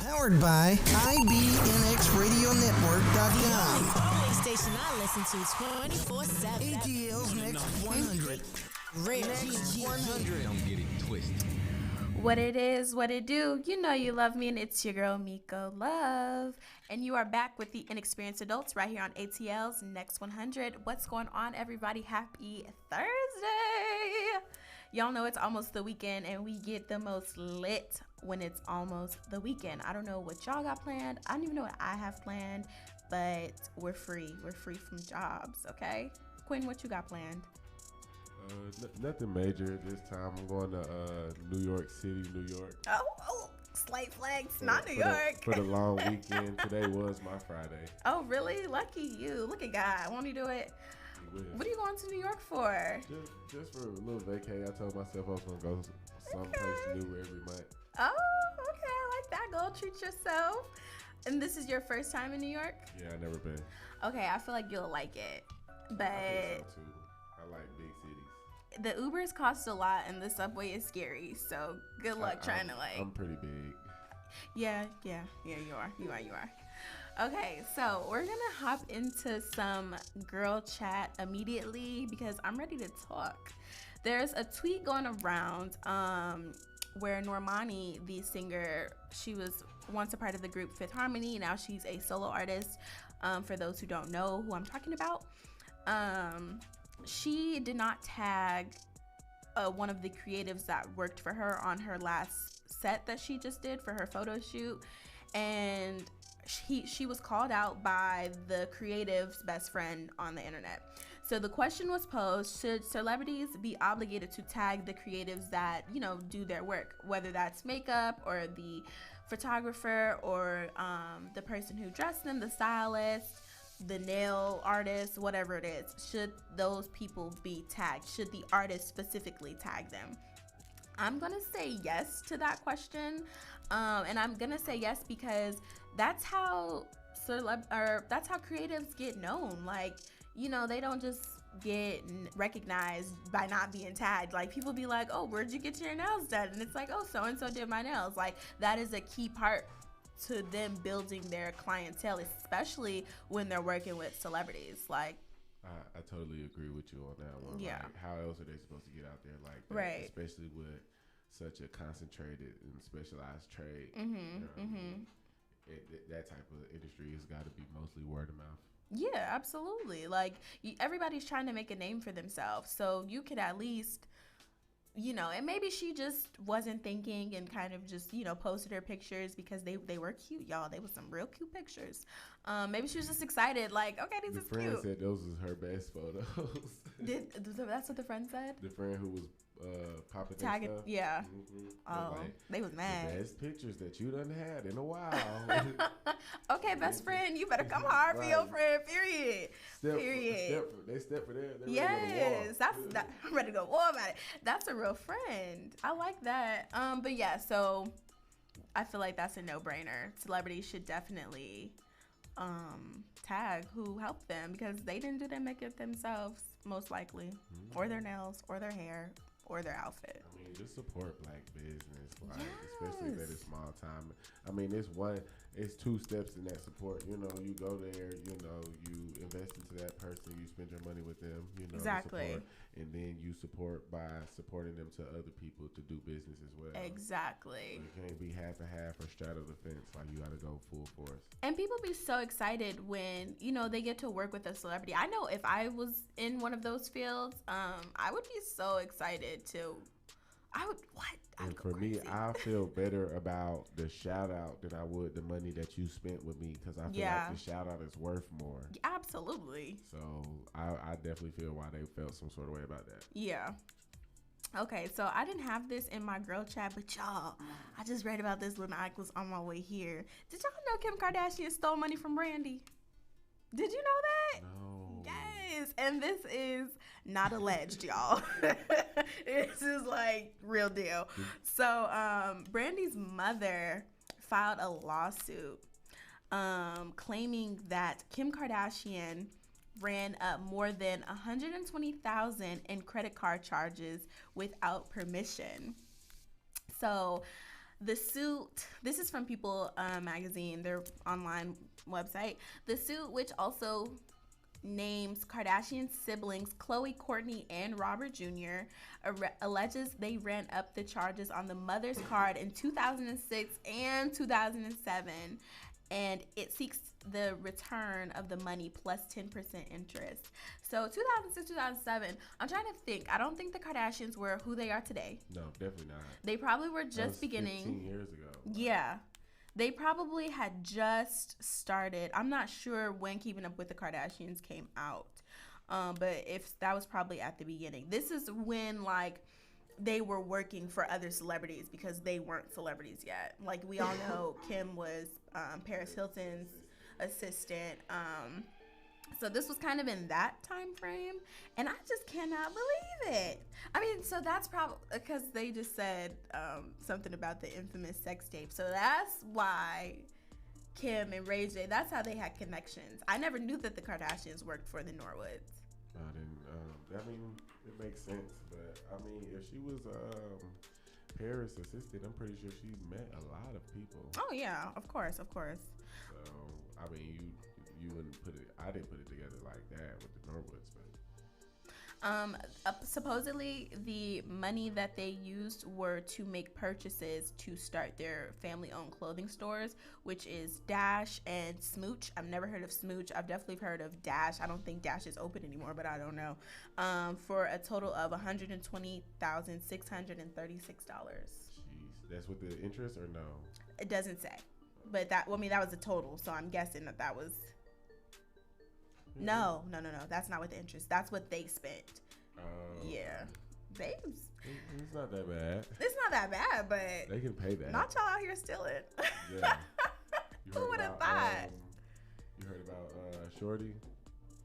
Powered by IBNXRadioNetwork.com. Only station I listen to 24/7. ATL's Next 100. Next 100. Don't get it twisted. What it is, what it do, you know you love me, and it's your girl Meikko Love. And you are back with the Inexperienced Adults right here on ATL's Next 100. What's going on, everybody? Happy Thursday! Y'all know it's almost the weekend, and we get the most lit when it's almost the weekend. I don't know what y'all got planned. I don't even know what I have planned, but we're free. We're free from jobs, okay? Quinn, what you got planned? Nothing major this time. I'm going to New York City, New York. Oh, slight flags, not New York. For the long weekend. Today was my Friday. Oh, really? Lucky you. Look at God. Won't he do it? He will. What are you going to New York for? Just for a little vacay. I told myself I was going to go someplace new every month. Oh, okay. I like that. Go treat yourself. And this is your first time in New York? Yeah, I've never been. Okay, I feel like you'll like it. But I think so too. I like big cities. The Ubers cost a lot and the subway is scary. So good luck trying to I'm pretty big. Yeah, you are. Okay, so we're gonna hop into some girl chat immediately because I'm ready to talk. There's a tweet going around where Normani, the singer, she was once a part of the group Fifth Harmony. Now she's a solo artist. For those who don't know who I'm talking about, she did not tag one of the creatives that worked for her on her last set that she just did for her photo shoot, and she was called out by the creative's best friend on the internet. So the question was posed: should celebrities be obligated to tag the creatives that, you know, do their work, whether that's makeup or the photographer or the person who dressed them, the stylist, the nail artist, whatever it is? Should those people be tagged? Should the artist specifically tag them? I'm gonna say yes to that question, and I'm gonna say yes because that's how creatives get known. Like, you know, they don't just get recognized by not being tagged. Like, people be like, oh, where'd you get your nails done? And it's like, oh, so and so did my nails. Like, that is a key part to them building their clientele, especially when they're working with celebrities. Like, I totally agree with you on that one. Yeah. Like, how else are they supposed to get out there like that? Right. Especially with such a concentrated and specialized trade. That type of industry has got to be mostly word of mouth. yeah, absolutely. Like, everybody's trying to make a name for themselves, so you could at least, you know, and maybe she just wasn't thinking and kind of just, you know, posted her pictures because they were cute, y'all. They were some real cute pictures. Maybe she was just excited, like, okay, this is cute. The friend said those was her best photos. That's what the friend said? The friend who was popping Tagging, stuff. yeah. Mm-hmm. Oh, Like, the best pictures that you done had in a while. Okay, best friend, you better come hard for your friend, period. They step for them. Yes, I'm ready to go war about it. That's a real friend. I like that. But yeah, so I feel like that's a no-brainer. Celebrities should definitely tag who helped them because they didn't do their makeup themselves, most likely, or their nails, or their hair, or their outfit. I mean, just support black business, like, especially that it's small time. I mean, it's two steps in that support. You know, you go there, you know, you invest into that person, you spend your money with them, you know, Exactly. support, and then you support by supporting them to other people to do business as well. Exactly. So you can't be half and half or straddle the fence. Like, you got to go full force. And people be so excited when, you know, they get to work with a celebrity. I know if I was in one of those fields, I would be so excited to. And for me, I feel better about the shout out than I would the money that you spent with me, because I feel like the shout out is worth more. Absolutely. So I definitely feel why they felt some sort of way about that. Yeah. Okay, so I didn't have this in my girl chat, but y'all, I just read about this when I was on my way here. Did y'all know Kim Kardashian stole money from Brandy? Did you know that? No. Yes, and this is not alleged, y'all. This is like real deal. So, Brandy's mother filed a lawsuit claiming that Kim Kardashian ran up more than $120,000 in credit card charges without permission. So The suit, this is from People magazine, their online website. The suit, which also names Kardashian siblings Khloe, Kourtney, and Robert Jr., alleges they ran up the charges on the mother's card in 2006 and 2007, and it seeks the return of the money plus 10% interest. So 2006, 2007, I'm trying to think. I don't think the Kardashians were who they are today. No, definitely not. They probably were That just was beginning. 15 years ago. Yeah. They probably had just started. I'm not sure when Keeping Up with the Kardashians came out. But if that was probably at the beginning. This is when, like, they were working for other celebrities because they weren't celebrities yet. Like, we all know Kim was Paris Hilton's assistant. So this was kind of in that time frame, and I just cannot believe it. I mean, so that's probably because they just said something about the infamous sex tape. So that's why Kim and Ray J, that's how they had connections. I never knew that the Kardashians worked for the Norwoods. I didn't. I mean, it makes sense, but I mean, if she was Paris assistant, I'm pretty sure she met a lot of people. Oh yeah, of course, of course. So I mean, you wouldn't put it. I didn't put it together like that with the Norwoods, but supposedly the money that they used were to make purchases to start their family-owned clothing stores, which is Dash and Smooch. I've never heard of Smooch. I've definitely heard of Dash. I don't think Dash is open anymore, but I don't know. For a total of $120,636. jeez, that's with the interest or no? It doesn't say, but that, well, I mean, that was a total, so I'm guessing that was. No. That's not with the interest. That's what they spent. Yeah. Babes. It's not that bad. It's not that bad, but They can pay that. not y'all out here stealing. Yeah. Who would have thought? You heard about Shorty?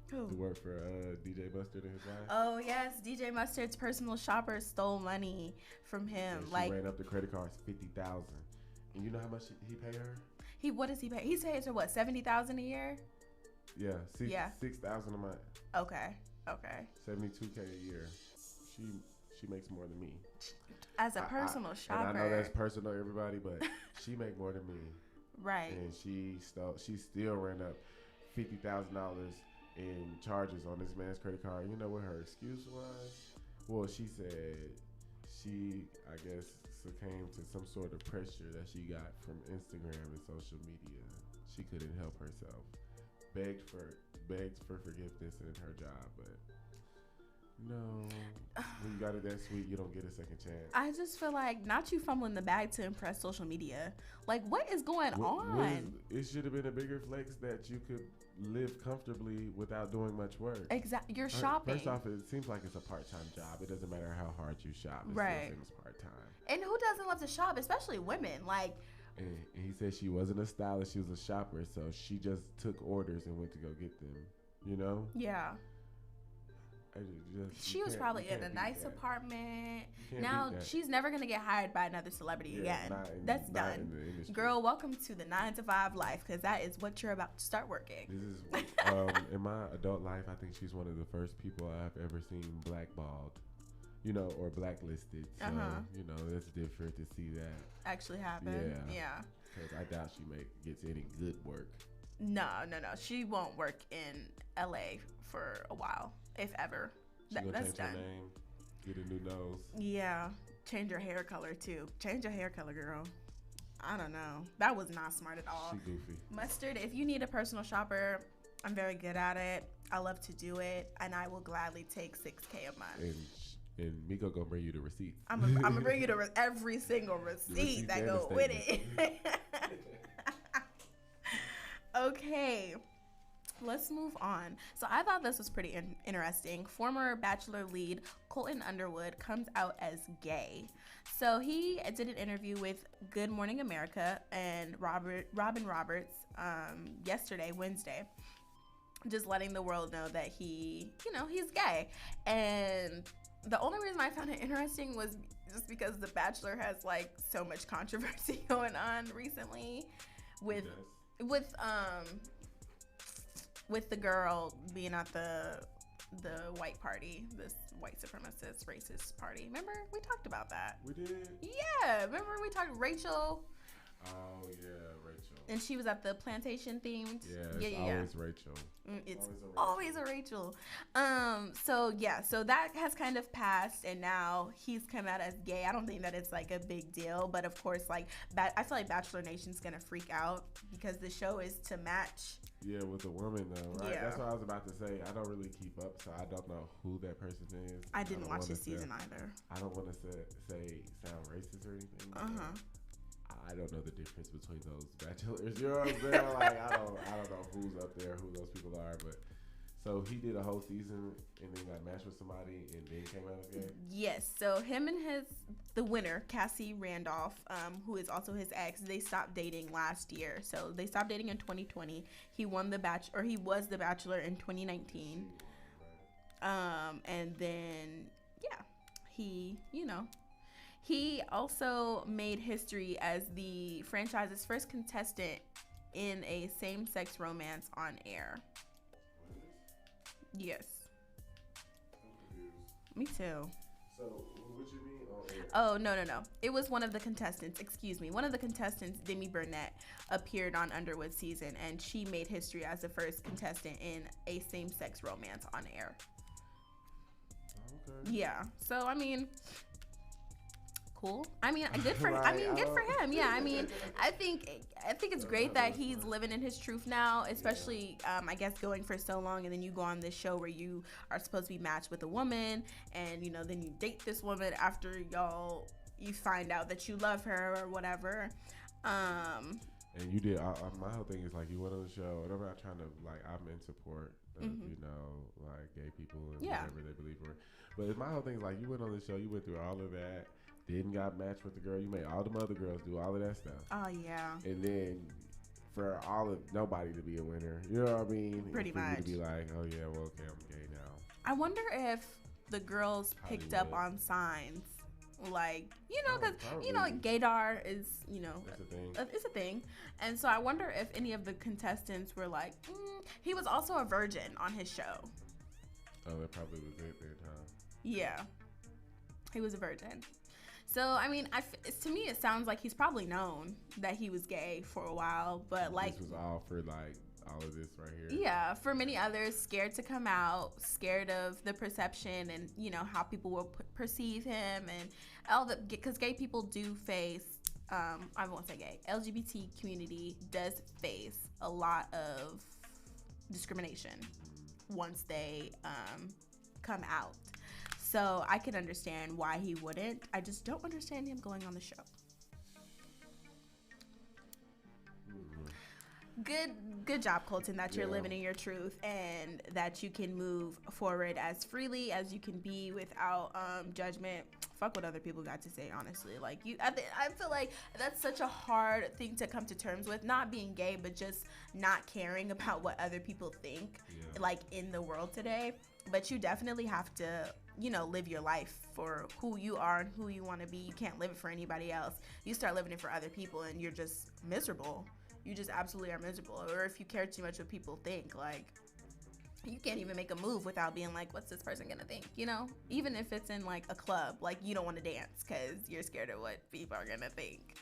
Who? Who worked for DJ Mustard and his wife? Oh, yes. DJ Mustard's personal shopper stole money from him. And she ran up the credit cards $50,000. And you know how much he paid her? What does he pay? He pays her what, $70,000 a year? Yeah, Yeah. $6,000 a month. Okay. $72K a year. She makes more than me. As a personal shopper. And I know that's personal, everybody, but she make more than me. Right. And she still ran up $50,000 in charges on this man's credit card. You know what her excuse was? Well, she said she, I guess, succumbed to some sort of pressure that she got from Instagram and social media. She couldn't help herself. Begged for forgiveness in her job, but no, when you got it that sweet, you don't get a second chance. I just feel like not you fumbling the bag to impress social media. Like, what is going on? It should have been a bigger flex that you could live comfortably without doing much work. Exactly. You're shopping. First off, it seems like it's a part-time job. It doesn't matter how hard you shop. It right. still seems part-time. And who doesn't love to shop, especially women? Like. And he said she wasn't a stylist, she was a shopper, so she just took orders and went to go get them, you know? Yeah. She was probably in a nice apartment. Now, she's never going to get hired by another celebrity again. That's done. Girl, welcome to the 9-to-5 life, because that is what you're about to start working. This is, in my adult life, I think she's one of the first people I've ever seen blackballed. You know, or blacklisted. So, you know, it's different to see that actually happen. Yeah. Because I doubt she gets any good work. No. She won't work in LA for a while, if ever. That's change done. Her name, get a new nose. Yeah. Change her hair color, too. Change your hair color, girl. I don't know. That was not smart at all. She goofy. Mustard, if you need a personal shopper, I'm very good at it. I love to do it, and I will gladly take $6K a month. And Meikko gonna bring you the receipts. I'm gonna bring you every single receipt that go with it. Okay, let's move on. So I thought this was pretty interesting. Former Bachelor lead Colton Underwood comes out as gay. So he did an interview with Good Morning America and Robin Roberts yesterday, Wednesday, just letting the world know that he's gay. And the only reason I found it interesting was just because The Bachelor has like so much controversy going on recently with the girl being at the the white party, this white supremacist racist party. Remember we talked about that? We did. Yeah, remember we talked Rachel. Oh yeah, Rachel. And she was at the plantation themed. Yeah, it's always Rachel. It's always a Rachel. So that has kind of passed, and now he's come out as gay. I don't think that it's like a big deal, but of course, like I feel like Bachelor Nation's gonna freak out because the show is to match. Yeah, with a woman though, right? Yeah. That's what I was about to say. I don't really keep up, so I don't know who that person is. I didn't watch this season either. I don't want to say sound racist or anything. I don't know the difference between those bachelors. You know what I'm saying? Like I don't know who's up there, who those people are. But so he did a whole season and then got matched with somebody and then came out as gay. Yes. So him and the winner, Cassie Randolph, who is also his ex, they stopped dating last year. So they stopped dating in 2020. He won he was the Bachelor in 2019. And then he also made history as the franchise's first contestant in a same-sex romance on air. Yes. Me too. So, what you mean on air? Oh, no. It was one of the contestants. Excuse me. One of the contestants, Demi Burnett, appeared on Underwood's season, and she made history as the first contestant in a same-sex romance on air. Okay. Yeah. So, I mean... cool. I mean, good for Right, good for him. Yeah, I mean, I think it's great that he's living in his truth now, especially I guess going for so long and then you go on this show where you are supposed to be matched with a woman and then you date this woman after you find out that you love her or whatever. And you did. My whole thing is like you went on the show, and I'm not trying to I'm in support of like gay people and whatever they believe for. But my whole thing is like you went on the show, you went through all of that. Didn't got matched with the girl. You made all them other girls do all of that stuff. Oh yeah. And then for nobody to be a winner, you know what I mean? Pretty for much. You to be like, oh yeah, well okay, I'm gay now. I wonder if the girls picked up on signs, like because gaydar is it's a thing, and so I wonder if any of the contestants were like, he was also a virgin on his show. Oh, that probably was it then, huh? Yeah, he was a virgin. So, I mean, to me, it sounds like he's probably known that he was gay for a while, but like... This was all for, all of this right here. Yeah, for many others, scared to come out, scared of the perception and, how people will perceive him and all the... Because gay people do face... I won't say gay. LGBT community does face a lot of discrimination once they come out. So I can understand why he wouldn't. I just don't understand him going on the show. Good job, Colton, that you're living in your truth and that you can move forward as freely as you can be without judgment. Fuck what other people got to say, honestly. Like I feel like that's such a hard thing to come to terms with, not being gay, but just not caring about what other people think, like in the world today. But you definitely have to live your life for who you are and who you want to be. You can't live it for anybody else. You start living it for other people and you're just miserable. You just absolutely are miserable. Or if you care too much what people think, like you can't even make a move without being like, what's this person gonna think? Even if it's in like a club, like you don't want to dance because you're scared of what people are gonna think.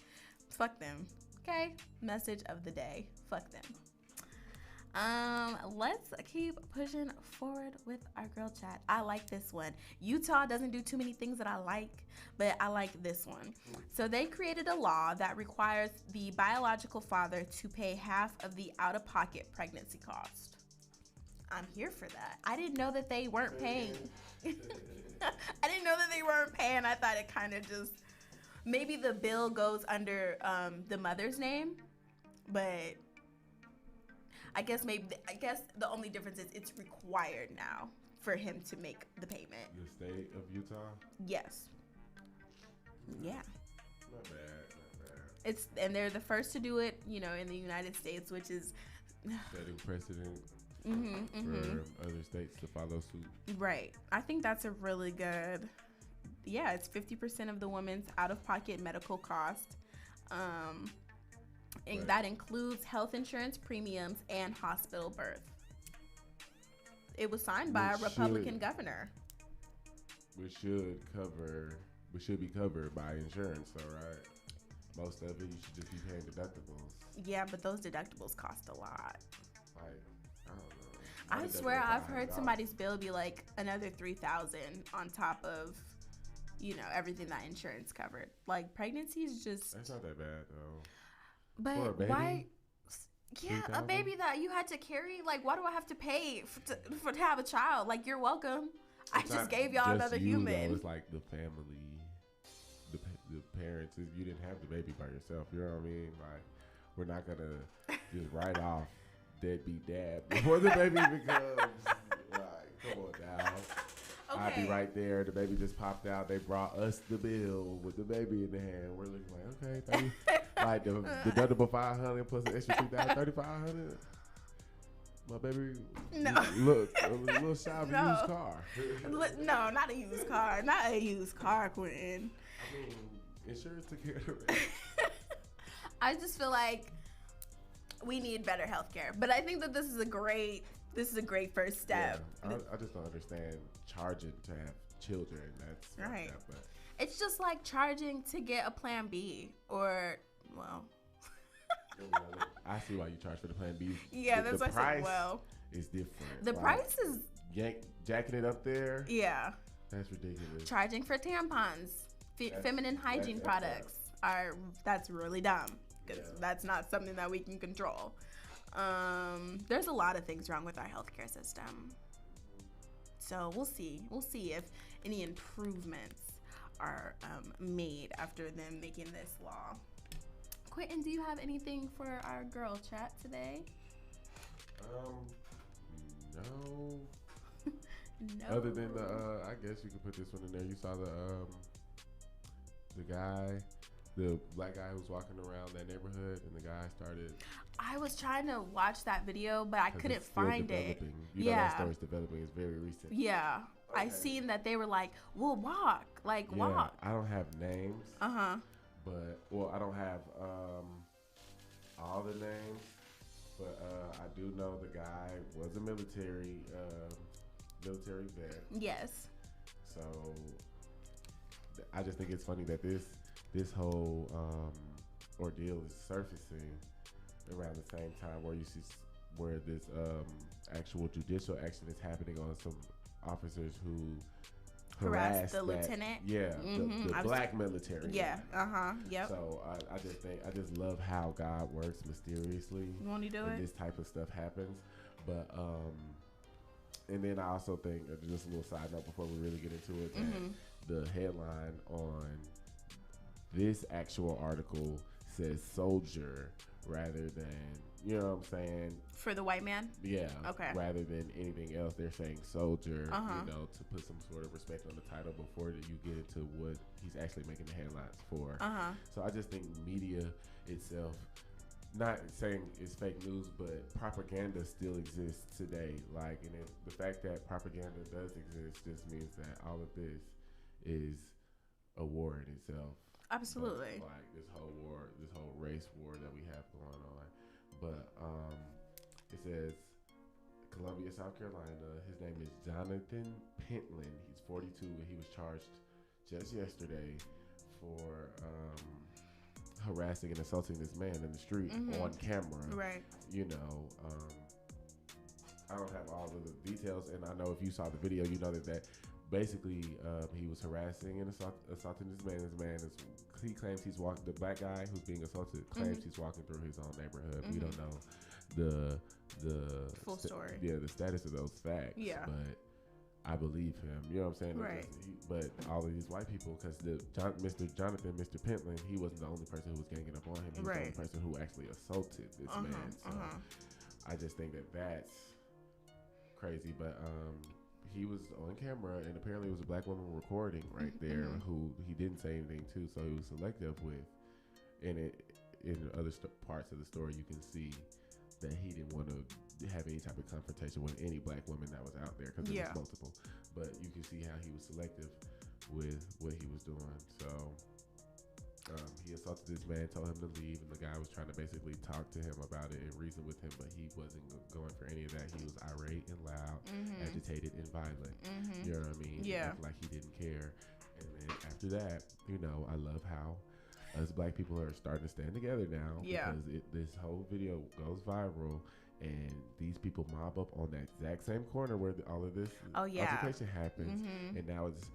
Fuck them. Okay, message of the day. Fuck them. Let's keep pushing forward with our girl chat. I like this one. Utah doesn't do too many things that I like, but I like this one. So they created a law that requires the biological father to pay half of the out-of-pocket pregnancy cost. I'm here for that. I didn't know that they weren't paying. I didn't know that they weren't paying. I thought it kind of just, maybe the bill goes under the mother's name, but I guess the only difference is it's required now for him to make the payment. The state of Utah? Yes. Yeah. Not bad. And they're the first to do it, in the United States, which is setting precedent for other states to follow suit. Right. I think that's a really good. Yeah, it's 50% of the woman's out-of-pocket medical cost. And that includes health insurance premiums and hospital birth. It was signed by a Republican governor. Which should be covered by insurance, though, right? Most of it, you should just be paying deductibles. Yeah, but those deductibles cost a lot. Like, I don't know. I swear I've heard somebody's bill be like another $3,000 on top of, everything that insurance covered. Like, pregnancy is just... That's not that bad, though. But for a baby, why... Yeah, 3,000? a baby that you had to carry. Like, why do I have to pay to have a child? Like, you're welcome. I just gave y'all another human. Though. It's like the family, the parents. You didn't have the baby by yourself. You know what I mean? Like, we're not gonna just write off deadbeat dad before the baby becomes like, come on now. Okay. I'd be right there. The baby just popped out. They brought us the bill with the baby in the hand. We're looking like, okay, baby. Like the deductible $500 plus an extra $2,000, $3,500. My baby, look, a little shy of a used car. No, not a used car. Not a used car, Quinton. I mean, insurance took care of the rest. I just feel like we need better healthcare. But I think that this is a great first step. Yeah, I just don't understand charging to have children. That's right. Like that, but. It's just like charging to get a Plan B or, well... I see why you charge for the Plan B. Yeah, that's what I said. Well, it's different. The price is jacking it up there. Yeah, that's ridiculous. Charging for tampons, feminine hygiene products that's really dumb because that's not something that we can control. There's a lot of things wrong with our healthcare system. So we'll see if any improvements are made after them making this law. Quinton, do you have anything for our girl chat today? No. No. Other than I guess you could put this one in there. You saw the black guy who was walking around that neighborhood, and the guy started. I was trying to watch that video, but I couldn't find it. You know that story's developing. It's very recent. Yeah. Okay. I seen that they were like, we'll walk. Walk. I don't have names. But I don't have all the names, but I do know the guy was a military vet. Yes. So I just think it's funny that this whole ordeal is surfacing around the same time where you see where this actual judicial action is happening on some officers who harassed the lieutenant. Yeah, the black military. Yeah. Yep. So I just love how God works mysteriously. Won't he do it? This type of stuff happens, but and then I also think just a little side note before we really get into it, that the headline on this actual article says soldier rather than, you know what I'm saying? For the white man? Yeah. Okay. Rather than anything else, they're saying soldier, to put some sort of respect on the title before you get into what he's actually making the headlines for. So I just think media itself, not saying it's fake news, but propaganda still exists today. Like, and the fact that propaganda does exist just means that all of this is a war in itself. Absolutely. Like this whole race war that we have going on. But it says Columbia, South Carolina. His name is Jonathan Pentland. He's 42, and he was charged just yesterday for harassing and assaulting this man in the street on camera. Right. You know, I don't have all of the details, and I know if you saw the video, you know that basically he was harassing and assaulting this man. This man he claims he's walking. The black guy who's being assaulted claims he's walking through his own neighborhood. We don't know the full story. Yeah, the status of those facts. Yeah, but I believe him. You know what I'm saying? Right. But all of these white people, because Mr. Pentland, he wasn't the only person who was ganging up on him. He was the only person who actually assaulted this man. So I just think that that's crazy. But he was on camera, and apparently it was a black woman recording right there who he didn't say anything to, so he was selective with. And in other parts of the story, you can see that he didn't want to have any type of confrontation with any black woman that was out there, because there was multiple. But you can see how he was selective with what he was doing. So He assaulted this man, told him to leave, and the guy was trying to basically talk to him about it and reason with him, but he wasn't going for any of that. He was irate and loud, agitated and violent. You know what I mean? Yeah. Like he didn't care. And then after that, you know, I love how us black people are starting to stand together now. Yeah. Because this whole video goes viral, and these people mob up on that exact same corner where all of this altercation happens, and now it's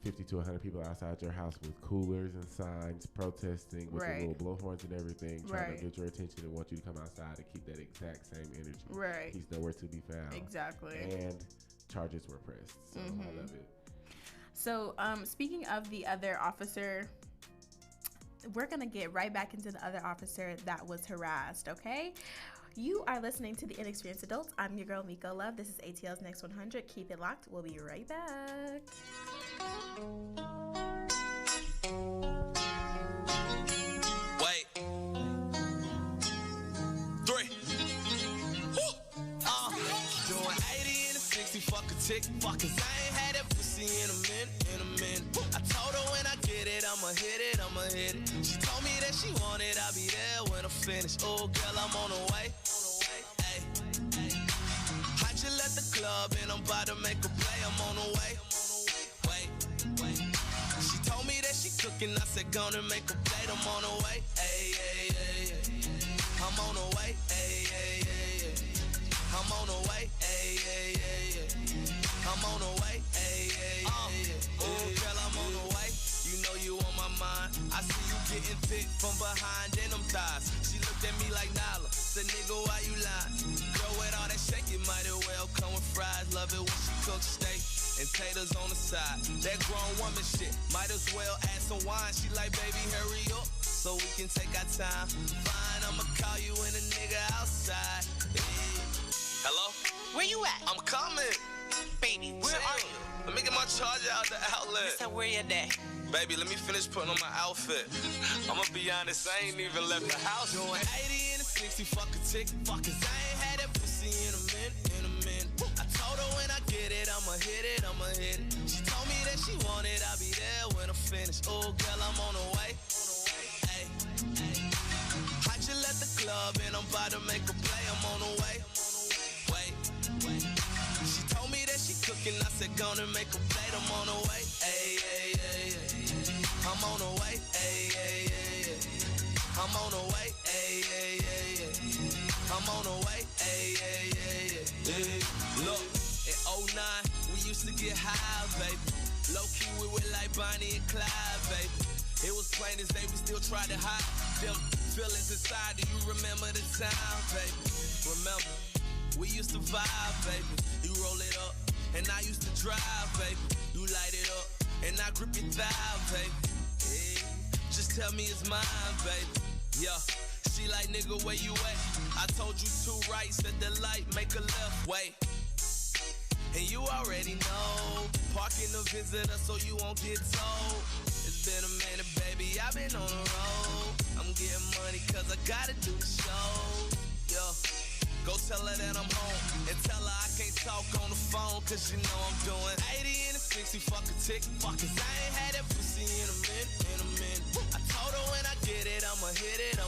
50 to 100 people outside your house with coolers and signs protesting with the little blowhorns and everything, trying to get your attention and want you to come outside and keep that exact same energy. Right. He's nowhere to be found. Exactly. And charges were pressed. So I love it. So speaking of the other officer, we're going to get right back into the other officer that was harassed, okay? You are listening to the Inexperienced Adults. I'm your girl, Meikko Love. This is ATL's Next 100. Keep it locked. We'll be right back. Wait. 3. Doing 80 and a 60, fuck a tick, fuck, cause I ain't had that pussy in a minute. I told her when I get it, I'ma hit it. She told me that she want it, I'll be there when I'm finished. Oh, girl, I'm on the way. Hey. I just left the club and I'm about to make a play, I'm on the way. Wait. She told me that she cooking, I said gonna make a plate, I'm on the way. Hey. I'm on the way. Hey. I'm on the way. Hey. I'm on the way. Hey. Oh, girl, I'm on the way. You know you on my mind. I see you getting thick from behind in them thighs. She looked at me like Nala. Said, nigga, why you lying? Girl, with all that shake, it might as well come with fries. Love it when she cooks steak and taters on the side. That grown woman shit. Might as well add some wine. She like, baby, hurry up so we can take our time. Fine, I'ma call you when a nigga outside. Hey. Hello? Where you at? I'm coming. Baby, where are you? Let me get my charger out the outlet. So where you at? Baby, let me finish putting on my outfit. I'ma be honest, I ain't even left the house. Doing 80 and a 60, fuck a tick, fuck, cause I ain't had that pussy in a minute. I told her when I get it, I'ma hit it. She told me that she want it, I'll be there when I'm finished. Oh, girl, I'm on the way. Hey. I just left the club and I'm about to make a play, I'm on the way. Wait. She told me that she cooking, I said gonna make a plate, I'm on the way. Hey. I'm on the way. Hey. I'm on the way. Hey. I'm on the way. Hey. Look, in 09, we used to get high, baby. Low key, we were like Bonnie and Clyde, baby. It was plain as day, we still tried to hide them feelings inside. Do you remember the time, baby? Remember, we used to vibe, baby. You roll it up, and I used to drive, baby. You light it up, and I grip your thigh, baby. Yeah. Just tell me it's mine, baby. Yeah. She like, nigga, where you at? I told you 2 rights at the light, make a left. Wait. And you already know. Parking the visitor so you won't get told. It's been a minute, baby, I've been on the road. I'm getting money cause I gotta do the show. Yeah. Go tell her that I'm home. And tell her I can't talk on the phone cause you know I'm doing 80 and a 60, fuck a tick, fuck, cause I ain't had that pussy in a minute. I told her when I get it, I'ma hit it.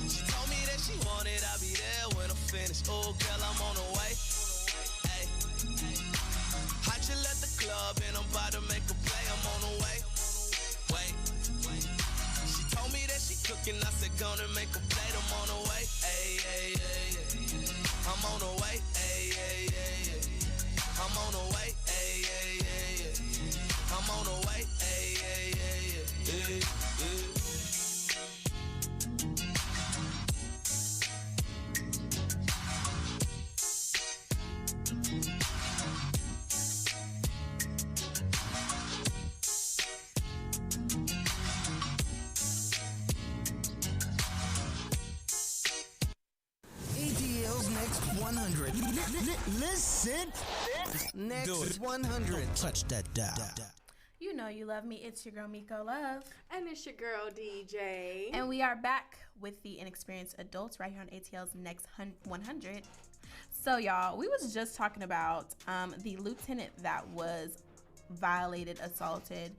She told me that she want it, I'll be there when I'm finished. Oh, girl, I'm on the way. Hey. I just left the club and I'm about to make a play, I'm on the way. Wait. She told me that she cooking, I said gonna make a plate, I'm on the way. Hey. I'm on the way. Hey. I'm on the way. Hey. I'm on the way. Hey. ATL's Next 100. Listen. Next 100. Touch that dial. You know you love me. It's your girl, Meikko Love. And it's your girl, DJ. And we are back with the Inexperienced Adults right here on ATL's Next 100. So, y'all, we was just talking about the lieutenant that was violated, assaulted,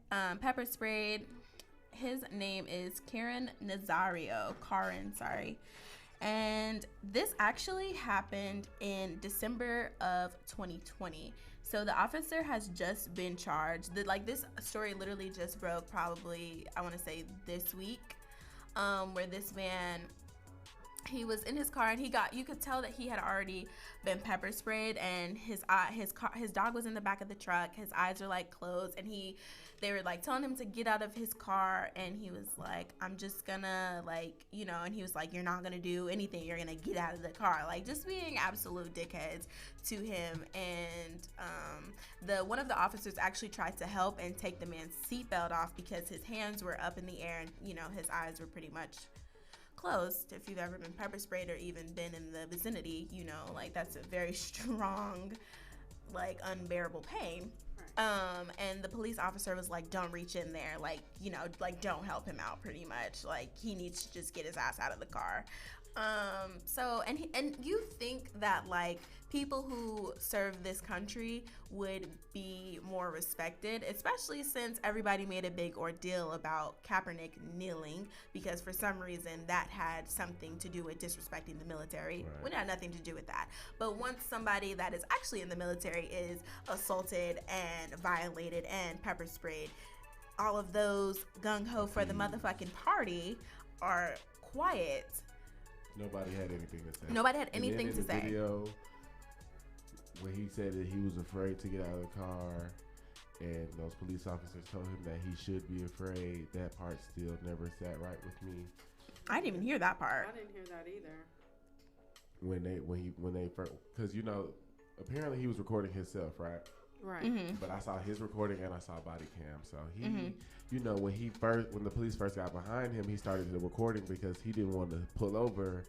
pepper sprayed his name is Karen, sorry. And this actually happened in December of 2020. So the officer has just been charged. This story literally just broke probably, I want to say this week, where this man, he was in his car and you could tell that he had already been pepper sprayed, and his dog was in the back of the truck. His eyes were like closed, and they were like telling him to get out of his car, and he was like, I'm just gonna and he was like, you're not gonna do anything, you're gonna get out of the car, like just being absolute dickheads to him. And one of the officers actually tried to help and take the man's seatbelt off because his hands were up in the air, and his eyes were pretty much closed. If you've ever been pepper sprayed or even been in the vicinity, that's a very strong, unbearable pain. And the police officer was like, don't reach in there, don't help him out, pretty much, he needs to just get his ass out of the car. And you think that people who serve this country would be more respected, especially since everybody made a big ordeal about Kaepernick kneeling, because for some reason that had something to do with disrespecting the military. Right. When it had nothing to do with that. But once somebody that is actually in the military is assaulted and violated and pepper sprayed, all of those gung-ho for the motherfucking party are quiet. Nobody had anything to say. Nobody had anything to say. Video, when he said that he was afraid to get out of the car, and those police officers told him that he should be afraid, that part still never sat right with me. I didn't even hear that part. I didn't hear that either. When they first, because apparently he was recording himself, right? Right. Mm-hmm. But I saw his recording and I saw body cam. So he, when the police first got behind him, he started the recording because he didn't want to pull over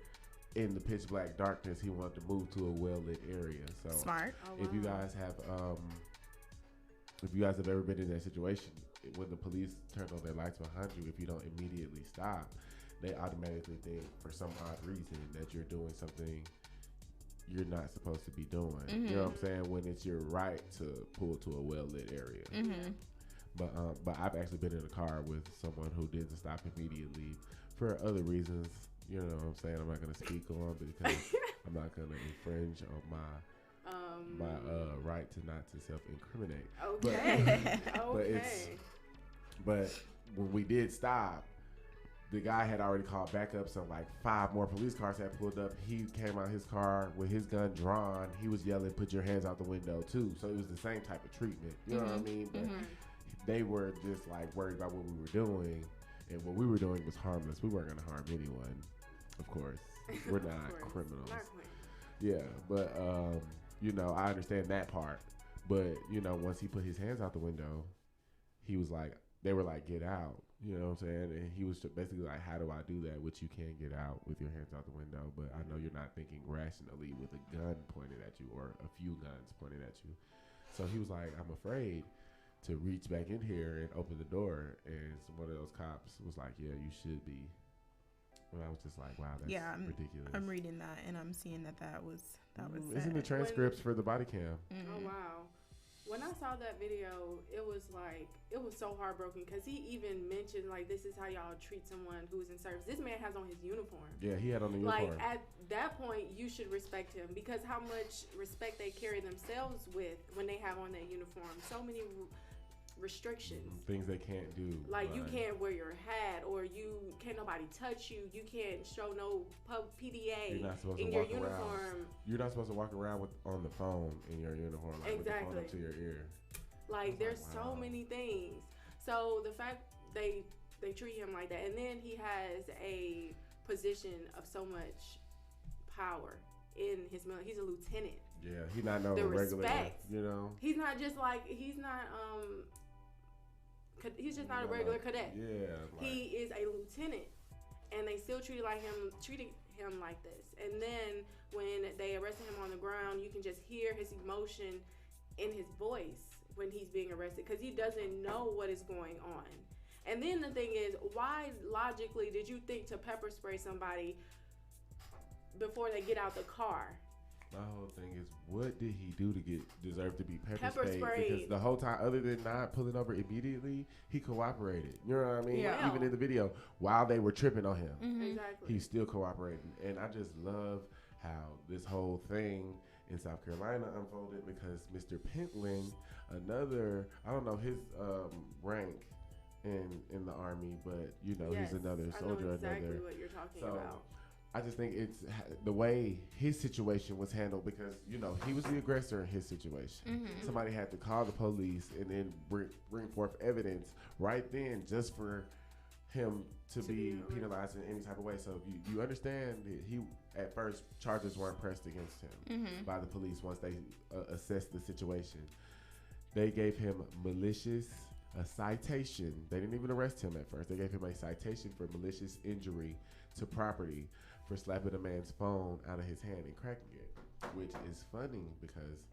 in the pitch black darkness. He wanted to move to a well lit area. So Smart. Oh, wow. if you guys have ever been in that situation, when the police turn on their lights behind you, if you don't immediately stop, they automatically think for some odd reason that you're doing something you're not supposed to be doing. Mm-hmm. You know what I'm saying? When it's your right to pull to a well-lit area. Mm-hmm. But I've actually been in a car with someone who didn't stop immediately for other reasons. You know what I'm saying? I'm not going to speak on because I'm not going to infringe on my right to not to self-incriminate. Okay. But when we did stop, the guy had already called backup, so 5 more police cars had pulled up. He came out his car with his gun drawn. He was yelling, "Put your hands out the window," too. So it was the same type of treatment. You know what I mean? But they were just worried about what we were doing, and what we were doing was harmless. We weren't going to harm anyone, of course. We're not criminals. Yeah, but I understand that part. But once he put his hands out the window, he was they were "Get out." You know what I'm saying? And he was basically how do I do that? Which you can get out with your hands out the window, but I know you're not thinking rationally with a gun pointed at you or a few guns pointed at you. So he was I'm afraid to reach back in here and open the door. And one of those cops was yeah, you should be. And I was just wow, that's ridiculous. I'm reading that and I'm seeing that was It's in the transcripts for the body cam. Oh, wow. When I saw that video, it was so heartbroken because he even mentioned this is how y'all treat someone who's in service. This man has on his uniform. Yeah, he had on the uniform. At that point, you should respect him because how much respect they carry themselves with when they have on that uniform. So many restrictions. Things they can't do. You can't wear your hat, or you can't nobody touch you. You can't show no PDA You're not supposed in to your walk uniform. Around. You're not supposed to walk around on the phone in your uniform, with the phone up to your ear. There's so many things. So the fact they treat him like that, and then he has a position of so much power in his military. He's a lieutenant. Yeah, he's not no the regular. Respect. He's not just he's just not a regular cadet. Yeah. He is a lieutenant, and they still treated him like this. And then when they arrested him on the ground, you can just hear his emotion in his voice when he's being arrested because he doesn't know what is going on. And then the thing is, why logically did you think to pepper spray somebody before they get out the car? My whole thing is, what did he do to deserve to be Pepper sprayed? sprayed. Because the whole time, other than not pulling over immediately, he cooperated. You know what I mean? Yeah. Even in the video, while they were tripping on him, Exactly. he's still cooperating. And I just love how this whole thing in South Carolina unfolded, because Mr. Pentland, another, I don't know his rank in the Army, but you know, Yes, he's another I know soldier. exactly what you're talking about. I just think it's the way his situation was handled, because, you know, he was the aggressor in his situation. Somebody had to call the police and then bring forth evidence right then just for him to be penalized in any type of way. So you understand that he, at first, charges weren't pressed against him by the police once they assessed the situation. They gave him a citation. They didn't even arrest him at first. They gave him a citation for malicious injury to property for slapping a man's phone out of his hand and cracking it, which is funny because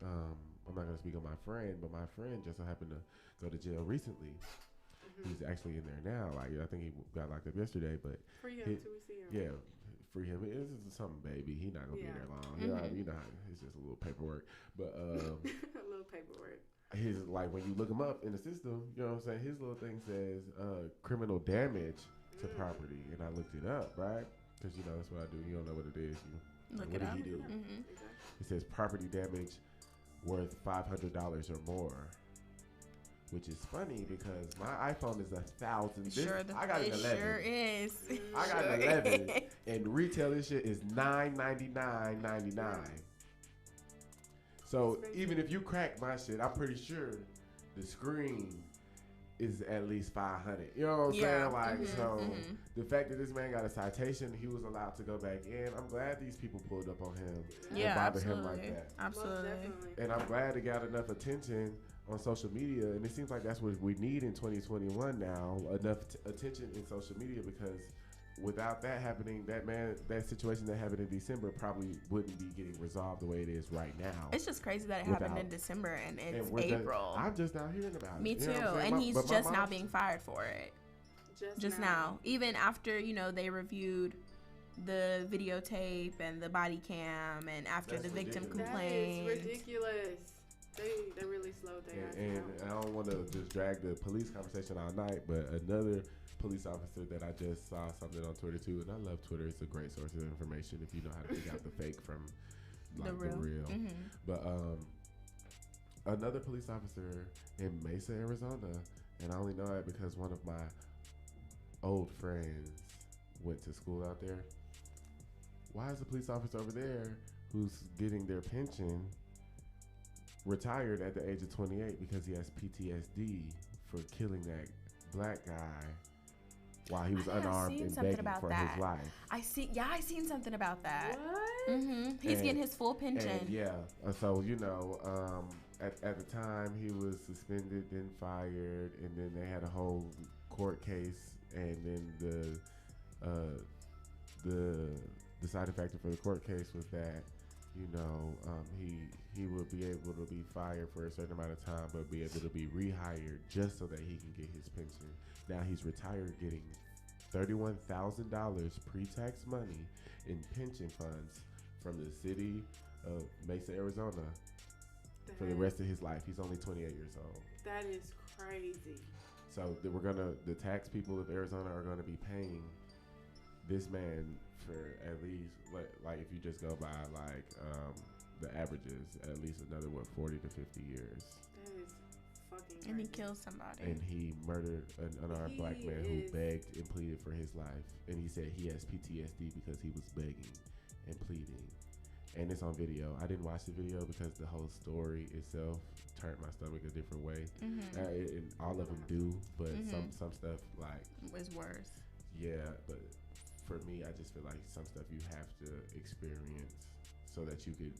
I'm not going to speak on my friend, but my friend just so happened to go to jail recently. He's actually in there now. Like, I think he got locked up yesterday, but Free him till we see him. yeah, free him. It's just something, baby. He's not gonna be there long. You know, it's just a little paperwork. But a little paperwork. His, like, when you look him up in the system, you know what I'm saying? His little thing says criminal damage to property, and I looked it up, right? Because, you know, that's what I do. You don't know what it is. Look what it up. did he do? Exactly. It says property damage worth $500 or more, which is funny because my iPhone is $1,000. I got an 11. Sure is. I got an 11, and retail this shit is $999.99. So even if you crack my shit, I'm pretty sure the screen is at least 500. You know what I'm saying? Like, the fact that this man got a citation, he was allowed to go back in. I'm glad these people pulled up on him and bothered him like that. Absolutely. And I'm glad it got enough attention on social media, and it seems like that's what we need in 2021 now, enough attention in social media, because without that happening, that situation that happened in December probably wouldn't be getting resolved the way it is right now. It's just crazy that it happened in December and it's April. I'm just now hearing about it. Me too. And he's just now being fired for it. Just now. Even after, you know, they reviewed the videotape and the body cam, and after the victim complained. That is ridiculous. They really slowed their ass And down. I don't want to just drag the police conversation all night, but another police officer that I just saw something on Twitter too, and I love Twitter. It's a great source of information if you know how to figure out the fake from like, the real. But another police officer in Mesa, Arizona, and I only know that because one of my old friends went to school out there. Why is the police officer over there who's getting their pension retired at the age of 28 because he has PTSD for killing that black guy while he was unarmed and begging for his life? I seen something about that. What? He's getting his full pension. So, you know, at the time he was suspended, then fired, and then they had a whole court case, and then the deciding factor for the court case was that, you know, he would be able to be fired for a certain amount of time, but be able to be rehired just so that he can get his pension. Now he's retired, getting $31,000 pre-tax money in pension funds from the city of Mesa, Arizona, for the rest of his life. He's only 28 years old. That is crazy. So the tax people of Arizona are gonna be paying this man for at least, like if you just go by like the averages, at least another 40 to 50 years. That is fucking crazy. And he killed somebody. And he murdered an unarmed black man who begged and pleaded for his life. And he said he has PTSD because he was begging and pleading. And it's on video. I didn't watch the video because the whole story itself turned my stomach a different way. And all of them do, but some stuff like was worse. Yeah, but for me, I just feel like some stuff you have to experience so that you could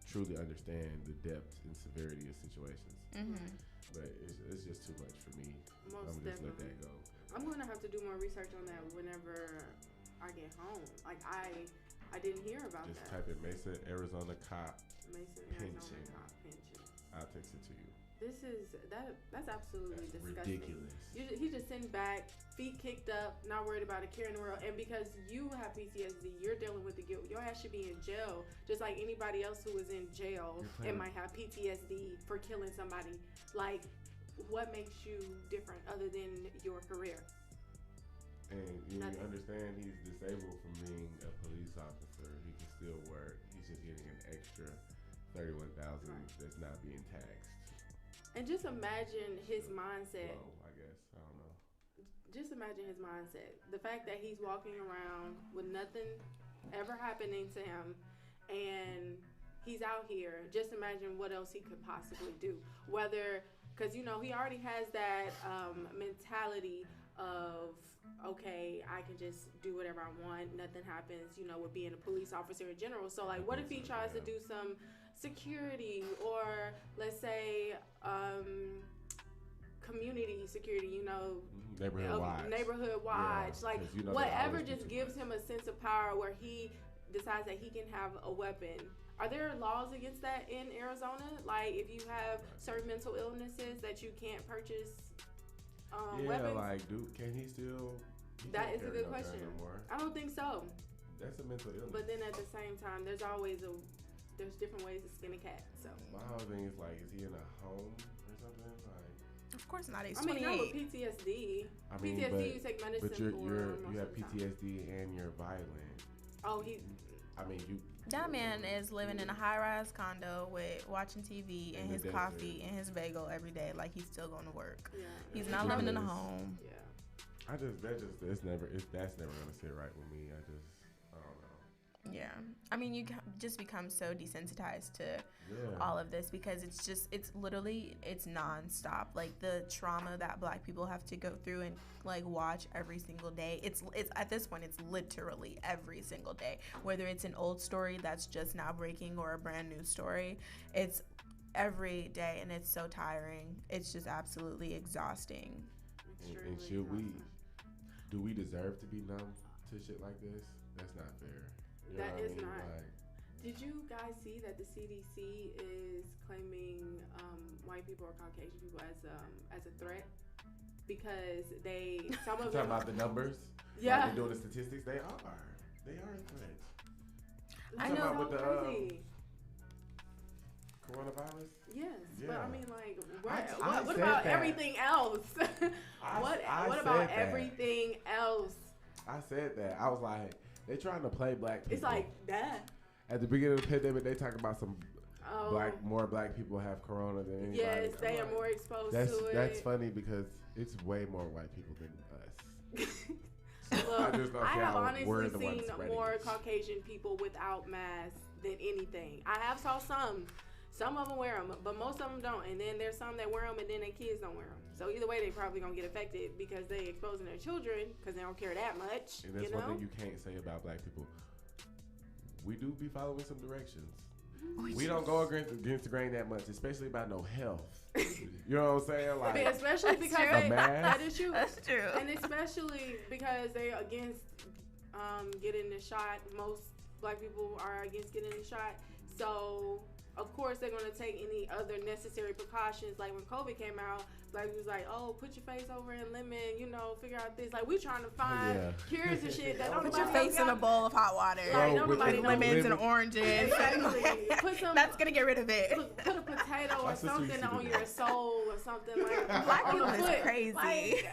truly understand the depth and severity of situations. But it's just too much for me. Most I'm just let that go. I'm gonna have to do more research on that whenever I get home. Like I didn't hear about just that. type in Mesa, Arizona cop Mesa, pension. Arizona cop pension. I I'll text it to you. That's absolutely disgusting. Ridiculous. He's just sitting back, feet kicked up, not worried about a care in the world. And because you have PTSD, you're dealing with the guilt. Your ass should be in jail, just like anybody else who is in jail and might have PTSD for killing somebody. Like, what makes you different other than your career? And you understand he's disabled from being a police officer. He can still work. He's just getting an extra $31,000 that's not being taxed. And just imagine his mindset. Well, I guess. I don't know. Just imagine his mindset. The fact that he's walking around with nothing ever happening to him and he's out here. Just imagine what else he could possibly do. Whether, because, you know, he already has that mentality of, okay, I can just do whatever I want. Nothing happens, you know, with being a police officer in general. So, like, what if he tries to do some security or, let's say, community security, you know, neighborhood watch, like, you know, whatever just gives him a sense of power where he decides that he can have a weapon. Are there laws against that in Arizona? Like, if you have certain mental illnesses that you can't purchase weapons? Like, can he still? That is a good question. I don't think so. That's a mental illness. But then at the same time, there's different ways to skin a cat. So my whole thing is, like, is he in a home or something? Like, of course not. He's 28. I mean, not with PTSD. PTSD, you take medicine but you have PTSD and you're violent. Oh, that man is living in a high-rise condo with watching TV and his coffee and his bagel every day, like he's still going to work. Yeah. He's not living in a home. Yeah. That's never gonna sit right with me. I don't know. Yeah, I mean, you just become so desensitized to all of this because it's literally nonstop. Like, the trauma that Black people have to go through and, like, watch every single day. It's at this point, it's literally every single day. Whether it's an old story that's just now breaking or a brand new story, it's every day, and it's so tiring. It's just absolutely exhausting. And do we deserve to be numb to shit like this? That's not fair. That is not. Like, did you guys see that the CDC is claiming white people or Caucasian people as a threat because some of them talking about the numbers? Yeah, like they're doing the statistics. They are a threat. I know. With the coronavirus. Yes, yeah. But I mean, like, what about everything else? What about everything else? I said that. I was like, they trying to play Black people. It's like that. At the beginning of the pandemic, they talk about some more black people have corona than anybody. Yes, they are more exposed to it. That's funny because it's way more white people than us. Look, I have honestly seen more Caucasian people without masks than anything. I have saw some. Some of them wear them, but most of them don't. And then there's some that wear them, and then their kids don't wear them. So either way, they probably gonna get affected because they exposing their children because they don't care that much. And that's one thing you can't say about Black people. We do be following some directions. We don't go against the grain that much, especially about no health. You know what I'm saying? Like, especially because that is true. That's true. And especially because they against getting the shot. Most Black people are against getting the shot. So of course they're gonna take any other necessary precautions. Like when COVID came out, Black people was like, "Oh, put your face over in lemon, figure out this." Like, we trying to find cures and shit that don't put your face in a bowl of hot water. Like, with lemons and oranges. Exactly. That's gonna get rid of it. Put a potato or something on your soul or something like. Black people is crazy. Like,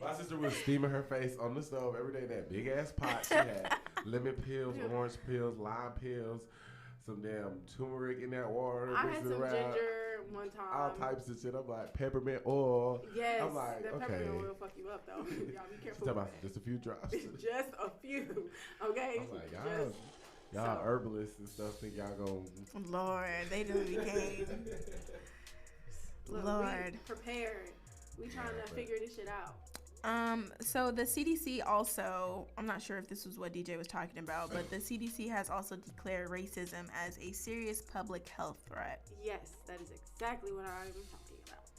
what? My sister was steaming her face on the stove every day. That big ass pot she had lemon pills, orange pills, lime pills. Some damn turmeric in that water. I had some ginger one time. All types of shit. I'm like, peppermint oil. Yes, I'm like, that peppermint oil will fuck you up though. Y'all be careful. About just a few drops. Just a few. Okay. I'm like, y'all herbalists and stuff think y'all gonna. Lord, they just became. Look, Lord. We prepared. We trying to figure this shit out. So the CDC also, I'm not sure if this was what DJ was talking about, but the CDC has also declared racism as a serious public health threat. Yes, that is exactly what I'm talking about.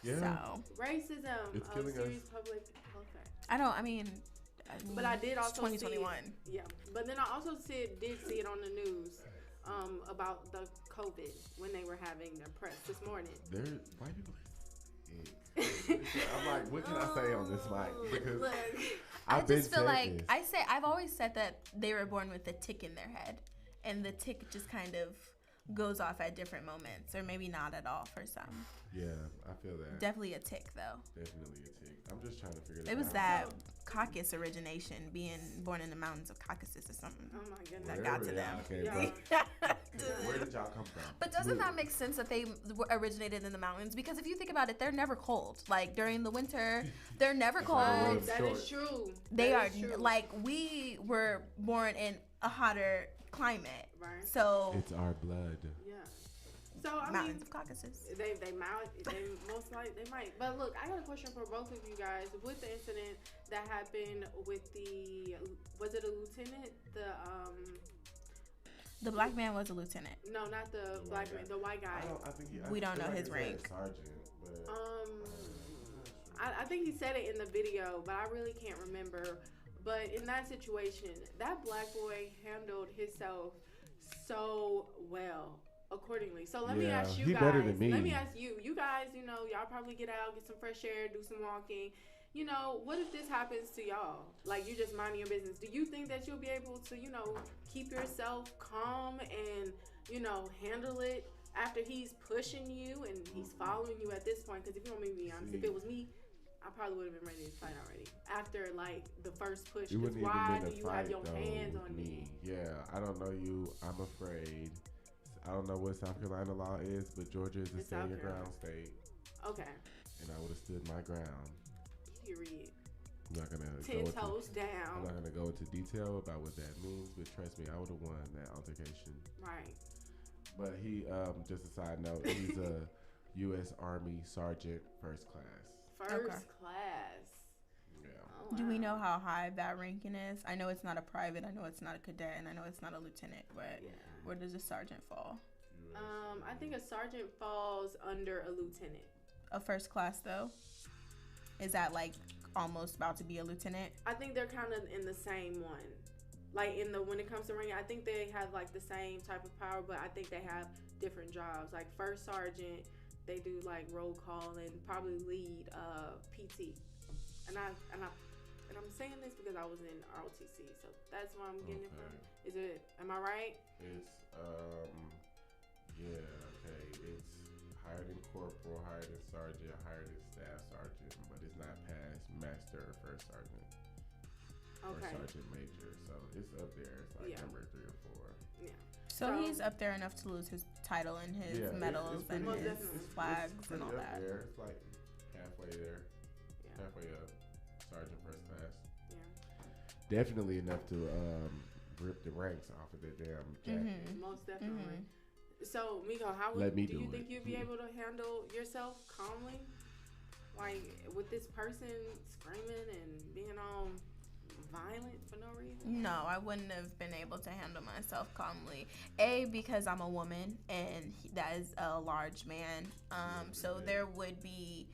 Yeah. So racism, it's a serious public health threat. But I did also 2021. Yeah, but then I also did see it on the news about the COVID when they were having their press this morning. White people. I'm like, what can I say on this mic? Because I just feel like I've always said that they were born with a tick in their head, and the tick just kind of goes off at different moments, or maybe not at all for some. Yeah, I feel that. Definitely a tick, though. Definitely a tick. I'm just trying to figure that out. It was that Caucasus origination, being born in the mountains of Caucasus or something. Oh my goodness. That got to them. Where did y'all come from? But doesn't that make sense that they originated in the mountains? Because if you think about it, they're never cold. Like during the winter, they're never cold. That is true. They are like, we were born in a hotter climate. Right. So it's our blood. Yeah. So I mountains mean, of Caucasus. They most likely they might. But look, I got a question for both of you guys. With the incident that happened with was it a lieutenant? The black man was a lieutenant. No, not the black man. The white guy. We don't know his rank. Sergeant, but I think he said it in the video, but I really can't remember. But in that situation, that black boy handled himself so well. Accordingly. So let me ask you guys. Better than me. Let me ask you. You guys, y'all probably get out, get some fresh air, do some walking. What if this happens to y'all? Like, you just minding your business. Do you think that you'll be able to, keep yourself calm and, handle it after he's pushing you and he's following you at this point? Because if you want me to be honest, if it was me, I probably would have been ready to fight already. After, like, the first push. Because why do you have your hands on me? Yeah, I don't know you. I'm afraid. I don't know what South Carolina law is, but Georgia is a stand your ground state. Okay. And I would have stood my ground. Period. I'm not gonna 10 toes down. I'm not gonna go into detail about what that means, but trust me, I would have won that altercation. Right. But he, just a side note, he's a U.S. Army Sergeant First Class. First class. Yeah. Oh, wow. Do we know how high that ranking is? I know it's not a private, I know it's not a cadet, and I know it's not a lieutenant, but where does a sergeant fall? I think a sergeant falls under a lieutenant. A first class, though? Is that like almost about to be a lieutenant? I think they're kind of in the same one. Like when it comes to ranking, I think they have like the same type of power, but I think they have different jobs. Like first sergeant, they do like roll call and probably lead PT. And I'm saying this because I was in ROTC, so that's why I'm getting it from. Am I right? It's it's higher than corporal, higher than sergeant, higher than staff sergeant, but it's not past master or first sergeant or sergeant major. So it's up there. It's like number 3 or 4. Yeah. So he's up there enough to lose his title and his medals and his flags and all that. There. It's like halfway there. Yeah. Halfway up. Sergeant first class. Yeah. Definitely enough to rip the ranks off of that damn jacket. Mm-hmm. Most definitely. Mm-hmm. So, Meikko, do you think you'd be able to handle yourself calmly? Like, with this person screaming and being all violent for no reason? No, I wouldn't have been able to handle myself calmly. A, because I'm a woman, and that is a large man. So there would be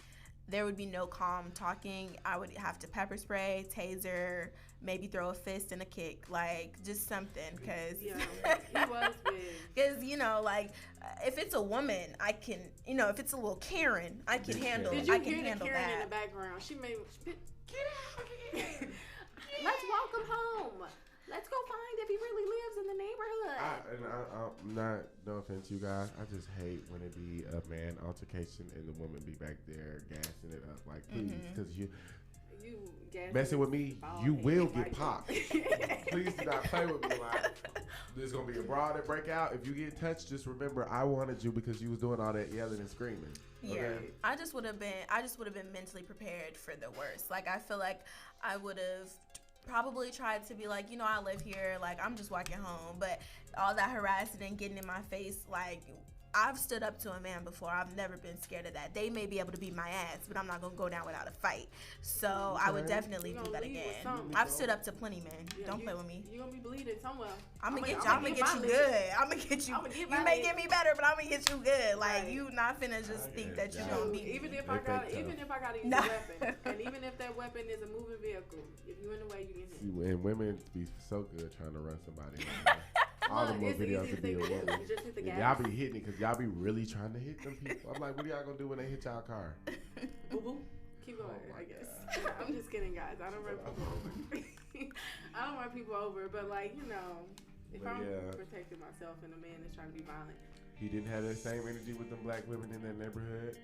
no calm talking. I would have to pepper spray, taser, maybe throw a fist and a kick, like just something, because he was big. Because if it's a woman, I can, if it's a little Karen, I can handle. Did you I can hear handle the Karen that. in the background? She made get out of here. Let's walk him home. Let's go find if he really lives in the neighborhood. I'm not, no offense, you guys. I just hate when it be a man altercation and the woman be back there gassing it up. Like, please, because you messing with me, you will get popped. Please do not play with me. Like, there's gonna be a brawl that break out. If you get touched, just remember I wanted you because you was doing all that yelling and screaming. Okay? Yeah, I just would have been mentally prepared for the worst. Like, I feel like I would have probably tried to be like, I live here, like, I'm just walking home, but all that harassing and getting in my face, like, I've stood up to a man before. I've never been scared of that. They may be able to beat my ass, but I'm not gonna go down without a fight. So I would definitely do that again. I've stood up to plenty men. Don't play with me. You're gonna be bleeding somewhere. I'm gonna get you good. I'm gonna get you. You may get me better, but I'm gonna get you good. Like, you not finna just think that you're gonna beat me. Even if I gotta use a weapon, and even if that weapon is a moving vehicle, if you in the way, you can hit. And women be so good trying to run somebody over. All the Look, more it's the videos easiest would be a thing to do. woman. Just hit the And gas. y'all be hitting it because y'all be really trying to hit them people. I'm like, what are y'all gonna do when they hit y'all car? Boo boo. Keep going, Oh my I guess. God. I'm just kidding, guys. I don't run people over. I don't run people over, but like, you know, if But I'm yeah. protecting myself and a man is trying to be violent, He didn't have that same energy with them black women in that neighborhood.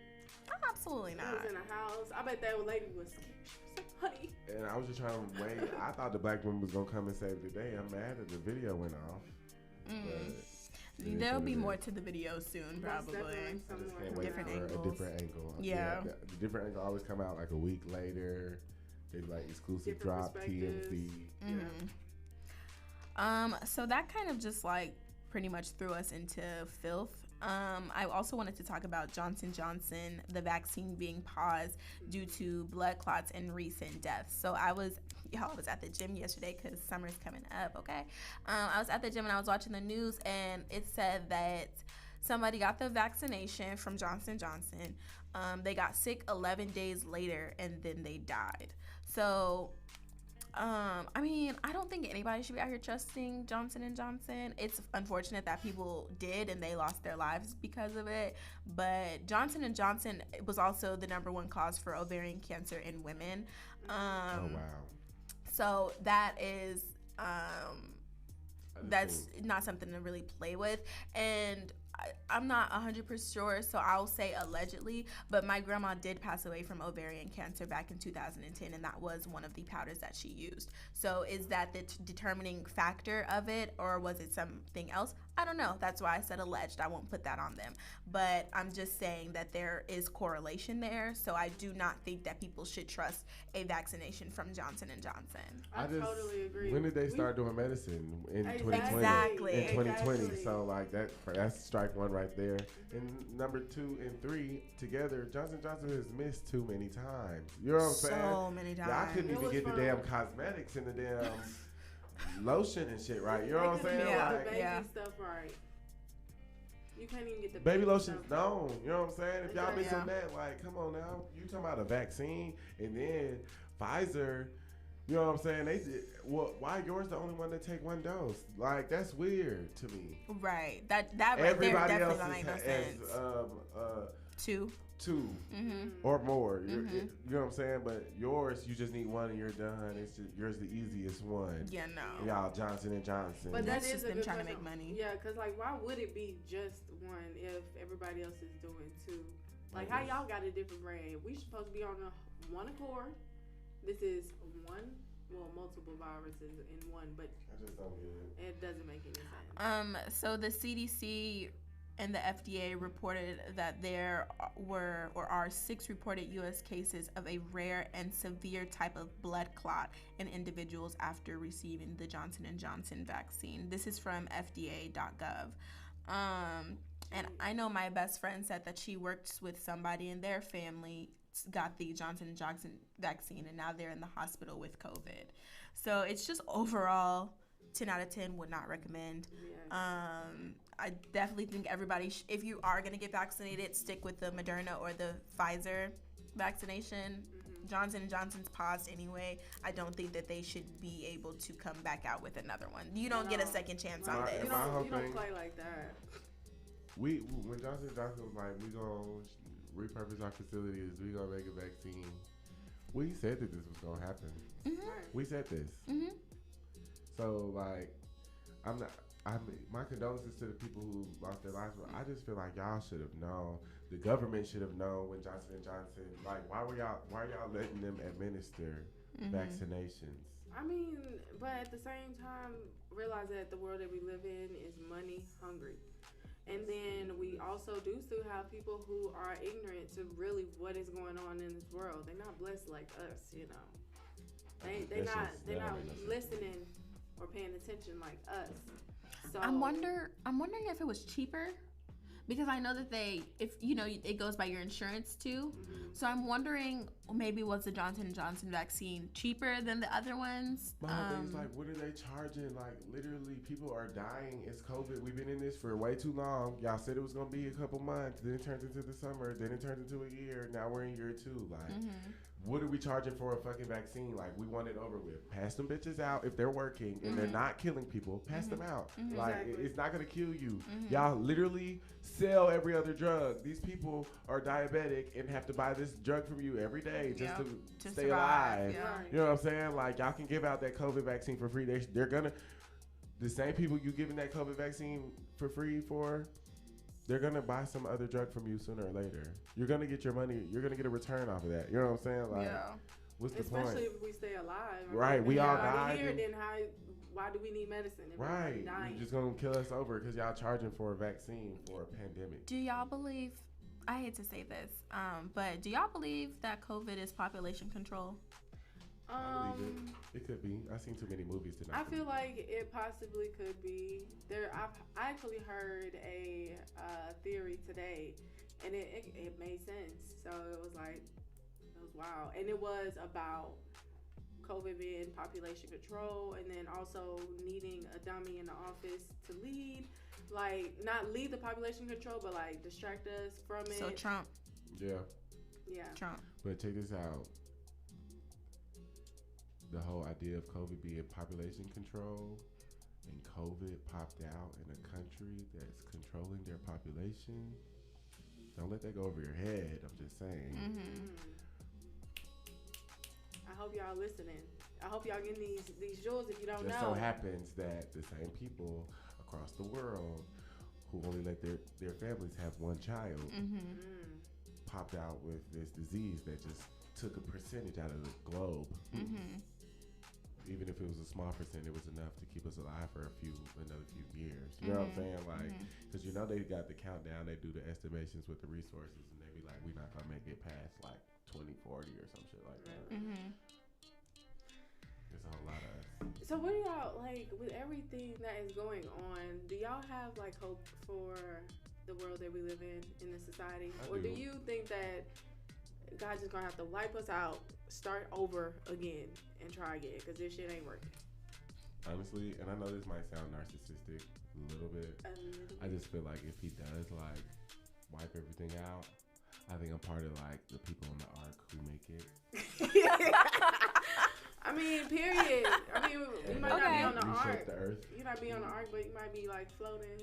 Absolutely he not. was in a house. I bet that lady was scared. She was like, honey. And I was just trying to wait. I thought the black woman was gonna come and save the day. I'm mad that the video went off. But it is There'll what be it more is. to the video soon, Most probably. definitely I some just more can't wait Different for angles. a different angle. Yeah. The different angle always come out like a week later. They like exclusive Different drop perspectives. TMZ. So that kind of just like pretty much threw us into filth. I also wanted to talk about Johnson & Johnson, the vaccine being paused due to blood clots and recent deaths. So I was at the gym yesterday because summer's coming up, okay? I was at the gym and I was watching the news and it said that somebody got the vaccination from Johnson & Johnson. They got sick 11 days later and then they died. So I mean, I don't think anybody should be out here trusting Johnson & Johnson. It's unfortunate that people did and they lost their lives because of it. But Johnson & Johnson was also the #1 cause for ovarian cancer in women. Oh wow. So that is that's think- not something to really play with. And I'm not 100% sure, so I'll say allegedly, but my grandma did pass away from ovarian cancer back in 2010, and that was one of the powders that she used. So is that the determining factor of it, or was it something else? I don't know. That's why I said alleged. I won't put that on them. But I'm just saying that there is correlation there, so I do not think that people should trust a vaccination from Johnson & Johnson. I totally agree. When did they start doing medicine? In 2020. Exactly. In 2020. Exactly. So like that's strike one right there. And number 2 and 3 together, Johnson & Johnson has missed too many times. You know what I'm saying? So many times. Y'all couldn't It even was get the from- damn cosmetics and the damn lotion and shit right. You know They what I'm couldn't saying? get Yeah. Like, the baby Yeah. stuff right. You can't even get the baby stuff lotion's right. known. You know what I'm saying? If y'all Exactly. missing that, like, come on now. You talking about a vaccine and then Pfizer. You know what I'm saying? They did. Well, why yours the only one that take 1 dose? Like that's weird to me. Right. That right Everybody there else definitely don't make no has sense. 2 Mm-hmm. or more. You know what I'm saying? But yours, you just need 1 and you're done. It's just, yours the easiest one. Yeah, no. Y'all Johnson & Johnson. But That's that just is a them good trying to question. make money. Yeah, because, like, why would it be just 1 if everybody else is doing 2? Like, how y'all got a different brand? We supposed to be on one accord. This is multiple viruses in one, but I just don't get it. it doesn't make any sense. So the CDC and the FDA reported that there were or are 6 reported U.S. cases of a rare and severe type of blood clot in individuals after receiving the Johnson & Johnson vaccine. This is from FDA.gov. And I know my best friend said that she works with somebody in their family got the Johnson & Johnson vaccine and now they're in the hospital with COVID. So it's just overall 10 out of 10 would not recommend. Yes. I definitely think everybody, if you are going to get vaccinated, stick with the Moderna or the Pfizer vaccination. Johnson & Johnson's paused anyway. I don't think that they should be able to come back out with another one. You don't get a second chance on My- this. You my whole don't, you don't thing- play like that. When Johnson & Johnson was like, we gonna repurpose our facilities, we gonna make a vaccine. We said that this was gonna happen. Right. We said this. So like, my condolences to the people who lost their lives, but I just feel like y'all should have known. The government should have known when Johnson & Johnson. Like, why are y'all letting them administer vaccinations? I mean, but at the same time, realize that the world that we live in is money hungry. And then we also do still have people who are ignorant to really what is going on in this world. They're not blessed like us, you know. They're not listening or paying attention like us. So I'm wondering if it was cheaper, because I know that it goes by your insurance too. So I'm wondering, maybe was the Johnson & Johnson vaccine cheaper than the other ones? My whole thing's like, what are they charging? Like, literally, people are dying. It's COVID. We've been in this for way too long. Y'all said it was gonna be a couple months. Then it turned into the summer. Then it turned into a year. Now we're in year 2. Like, what are we charging for a fucking vaccine? Like, we want it over with. Pass them bitches out if they're working and they're not killing people. Pass them out. Like, Exactly. it's not gonna kill you. Y'all literally sell every other drug. These people are diabetic and have to buy this drug from you every day just to stay survive. alive. Yeah. You know what I'm saying? Like, y'all can give out that COVID vaccine for free. They're gonna, the same people you giving that COVID vaccine for free for, they're gonna buy some other drug from you sooner or later. You're gonna get your money. You're gonna get a return off of that. You know what I'm saying? Like, what's the Especially point? if we stay alive. Right, we all died. Here, and- then why do we need medicine? If we're right, dying? you're just gonna kill us over because y'all charging for a vaccine for a pandemic. Do y'all believe? I hate to say this, but do y'all believe that COVID is population control? I believe it could be. I've seen too many movies to not I feel believe like it possibly could be. I actually heard a theory today, and it made sense. So it was wow, and it was about COVID being population control, and then also needing a dummy in the office to lead, like not lead the population control, but like distract us from it. So Trump. Yeah. Trump. But check this out. The whole idea of COVID being population control, and COVID popped out in a country that's controlling their population. Don't let that go over your head. I'm just saying. I hope y'all listening. I hope y'all getting these jewels if you don't Just know. so happens that the same people across the world who only let their families have one child popped out with this disease that just took a percentage out of the globe. Even if it was a small percent, it was enough to keep us alive for another few years. You know what I'm saying? Like, because they got the countdown, they do the estimations with the resources, and they be like, we're not gonna make it past like 2040 or some shit like that. There's a whole lot of us. So what do y'all like with everything that is going on? Do y'all have like hope for the world that we live in the society, or do you think that God's just gonna have to wipe us out, start over again, and try again because this shit ain't working? Honestly, and I know this might sound narcissistic a little bit. I just feel like if he does like wipe everything out, I think I'm part of like the people on the ark who make it. I mean, period. I mean, you might not be on the Reshape ark. the earth. You might be on the ark, but you might be like floating.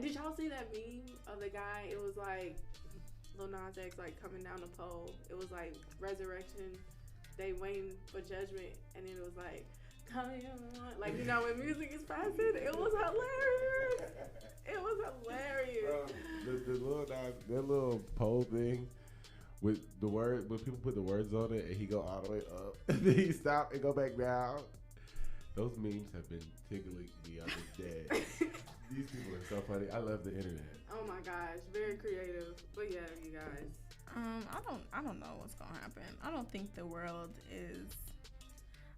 Did y'all see that meme of the guy? It was like Lil Nas X like coming down the pole. It was like resurrection, they waiting for judgment, and then it was like coming on, like when music is passing. It was hilarious. It was hilarious. The little Nas, that little pole thing with the word, when people put the words on it and he go all the way up and then he stop and go back down. Those memes have been tickling me on the dead. These people are so funny. I love the internet. Oh my gosh, very creative. But yeah, you guys. I don't know what's gonna happen. I don't think the world is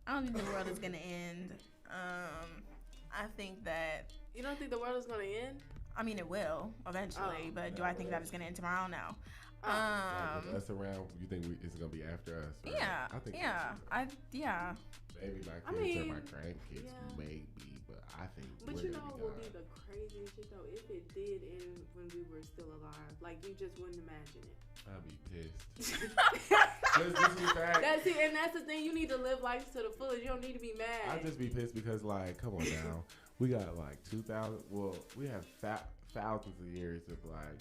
gonna end. I think that. You don't think the world is gonna end? I mean, it will eventually, but do I think that it's gonna end tomorrow? No. Like with us around, you think it's gonna be after us? Right? Yeah. I think maybe my kids or my grandkids, maybe, but I think. But we're you know gonna what be would gone. be the craziest shit though? If it did end when we were still alive, like you just wouldn't imagine it. I'd be pissed. This is fact. That's it, and that's the thing. You need to live life to the fullest. You don't need to be mad. I'd just be pissed because, like, come on now. We got like 2,000. Well, we have thousands of years of like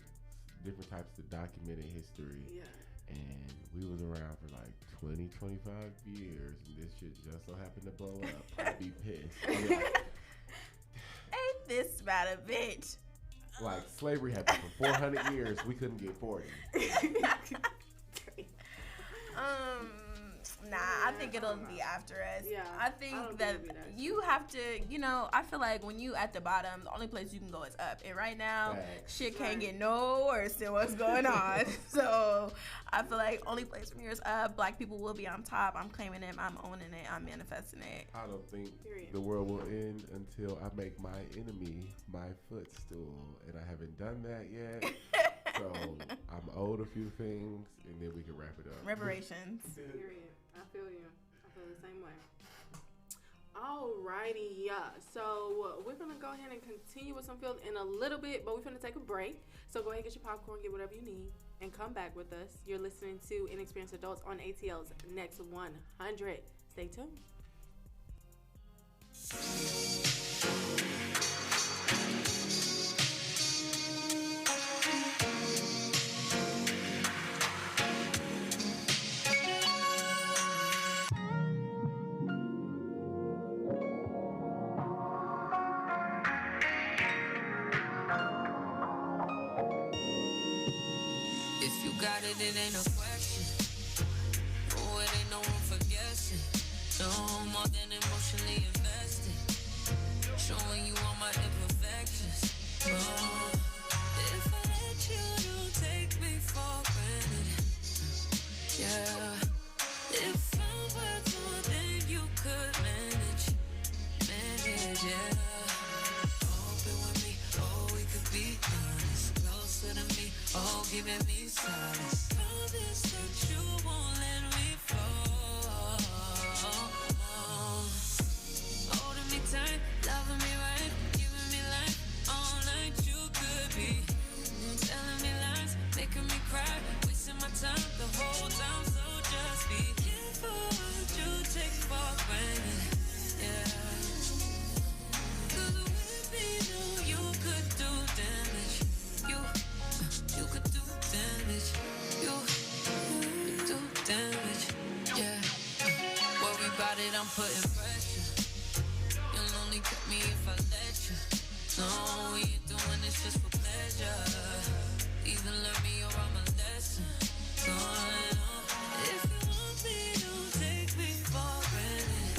different types of documented history. Yeah. And we was around for like 20, 25 years, and this shit just so happened to blow up. I'd be pissed. I'd be ain't this about a bitch? like slavery happened for 400 years. We couldn't get 40. Nah, I think it'll be after us. Yeah, I think I don't that think it'll be that. you have to, I feel like when you at the bottom, the only place you can go is up. And right now, Facts. shit can't get no worse than what's going on. So I feel like only place from here is up. Black people will be on top. I'm claiming it. I'm owning it. I'm manifesting it. I don't think Period. the world will end until I make my enemy my footstool, and I haven't done that yet. So I'm owed a few things, and then we can wrap it up. Reparations. Period. I feel you. I feel the same way. Alrighty, yeah. So we're gonna go ahead and continue with some field in a little bit, but we're gonna take a break. So go ahead, get your popcorn, get whatever you need, and come back with us. You're listening to Inexperienced Adults on ATL's Next 100. Stay tuned. If you got it, it ain't a question. Oh, it ain't no room for guessing. No more than emotionally invested. Showing you all my imperfections. Oh, if I let you, don't take me for granted. Yeah. If I'm worth more than you could manage, yeah. Open with me, oh, we could be honest. Closer to me, oh, giving me solace. Promise that you won't let me fall. Holding me tight, loving me right, giving me life all night. You could be telling me lies, making me cry, wasting my time the whole time. So just be careful what you take for granted. Yeah. 'Cause with me, no, you could do damage. You could do damage. You could do damage. Yeah. Worry about it, I'm putting pressure. You'll only cut me if I let you. No, we ain't doing this just for pleasure. Either learn me or I'm a lesson. If you want me, don't take me for granted.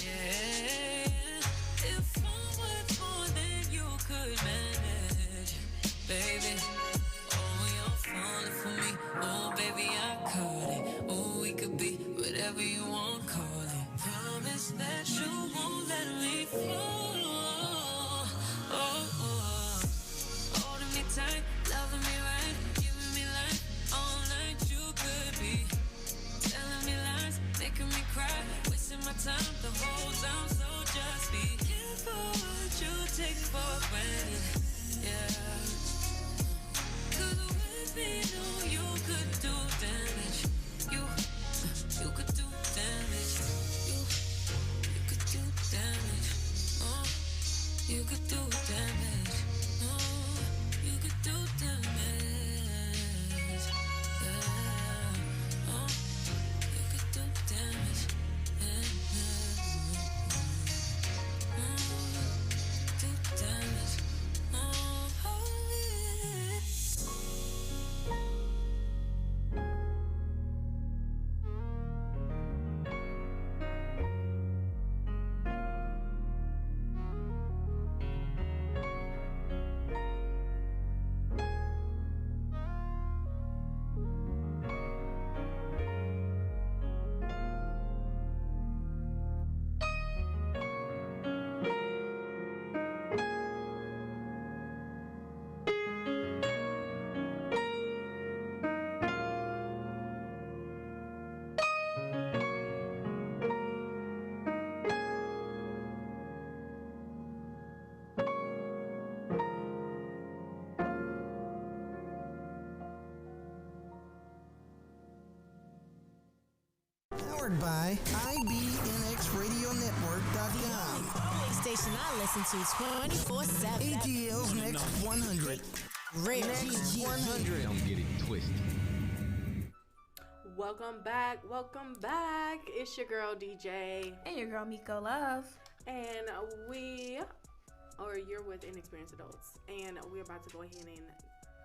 Yeah. If I'm worth more than you could manage, baby. Oh, you're falling for me. Oh, baby, I caught it. Oh, we could be whatever you want, call it. Promise that you won't let me fall. Holding me tight, loving me right, giving me life all night. You could be telling me lies, making me cry, wasting my time the whole time. So just be careful what you take for granted. Yeah. 'Cause with me, no, you could do damage. You could do damage. You could do damage. Oh, you could do damage. Oh, you could do damage. Yeah. Oh, you could do damage. Yeah. Do damage. Powered by IBNXRadioNetwork.com. Station I listen to 24/7. ATL's Next 100. Real Next G. 100. Don't get it twisted. Welcome back. It's your girl DJ, And your girl Meikko Love. and you're with Inexperienced Adults, and we're about to go ahead and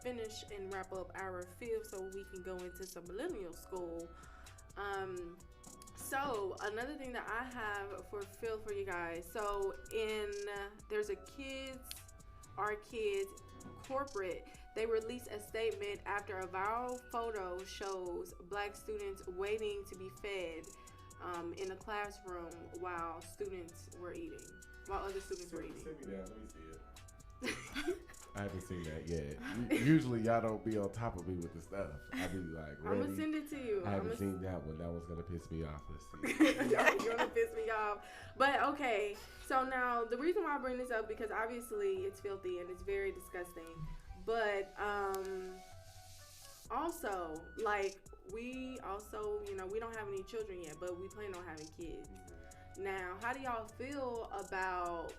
finish and wrap up our fifth so we can go into some millennial school. So another thing that I have for Phil for you guys. So there's a our kids corporate. They released a statement after a viral photo shows Black students waiting to be fed in a classroom while other students were eating. Sit me down. Let me see it. I haven't seen that yet. Usually y'all don't be on top of me with the stuff. I be like, ready. I'm gonna send it to you. I haven't seen that one. That one's gonna piss me off. Let's see. You're gonna piss me off. But okay, so now the reason why I bring this up, because obviously it's filthy and it's very disgusting. But also, like, we also, you know, we don't have any children yet, but we plan on having kids. Now, how do y'all feel about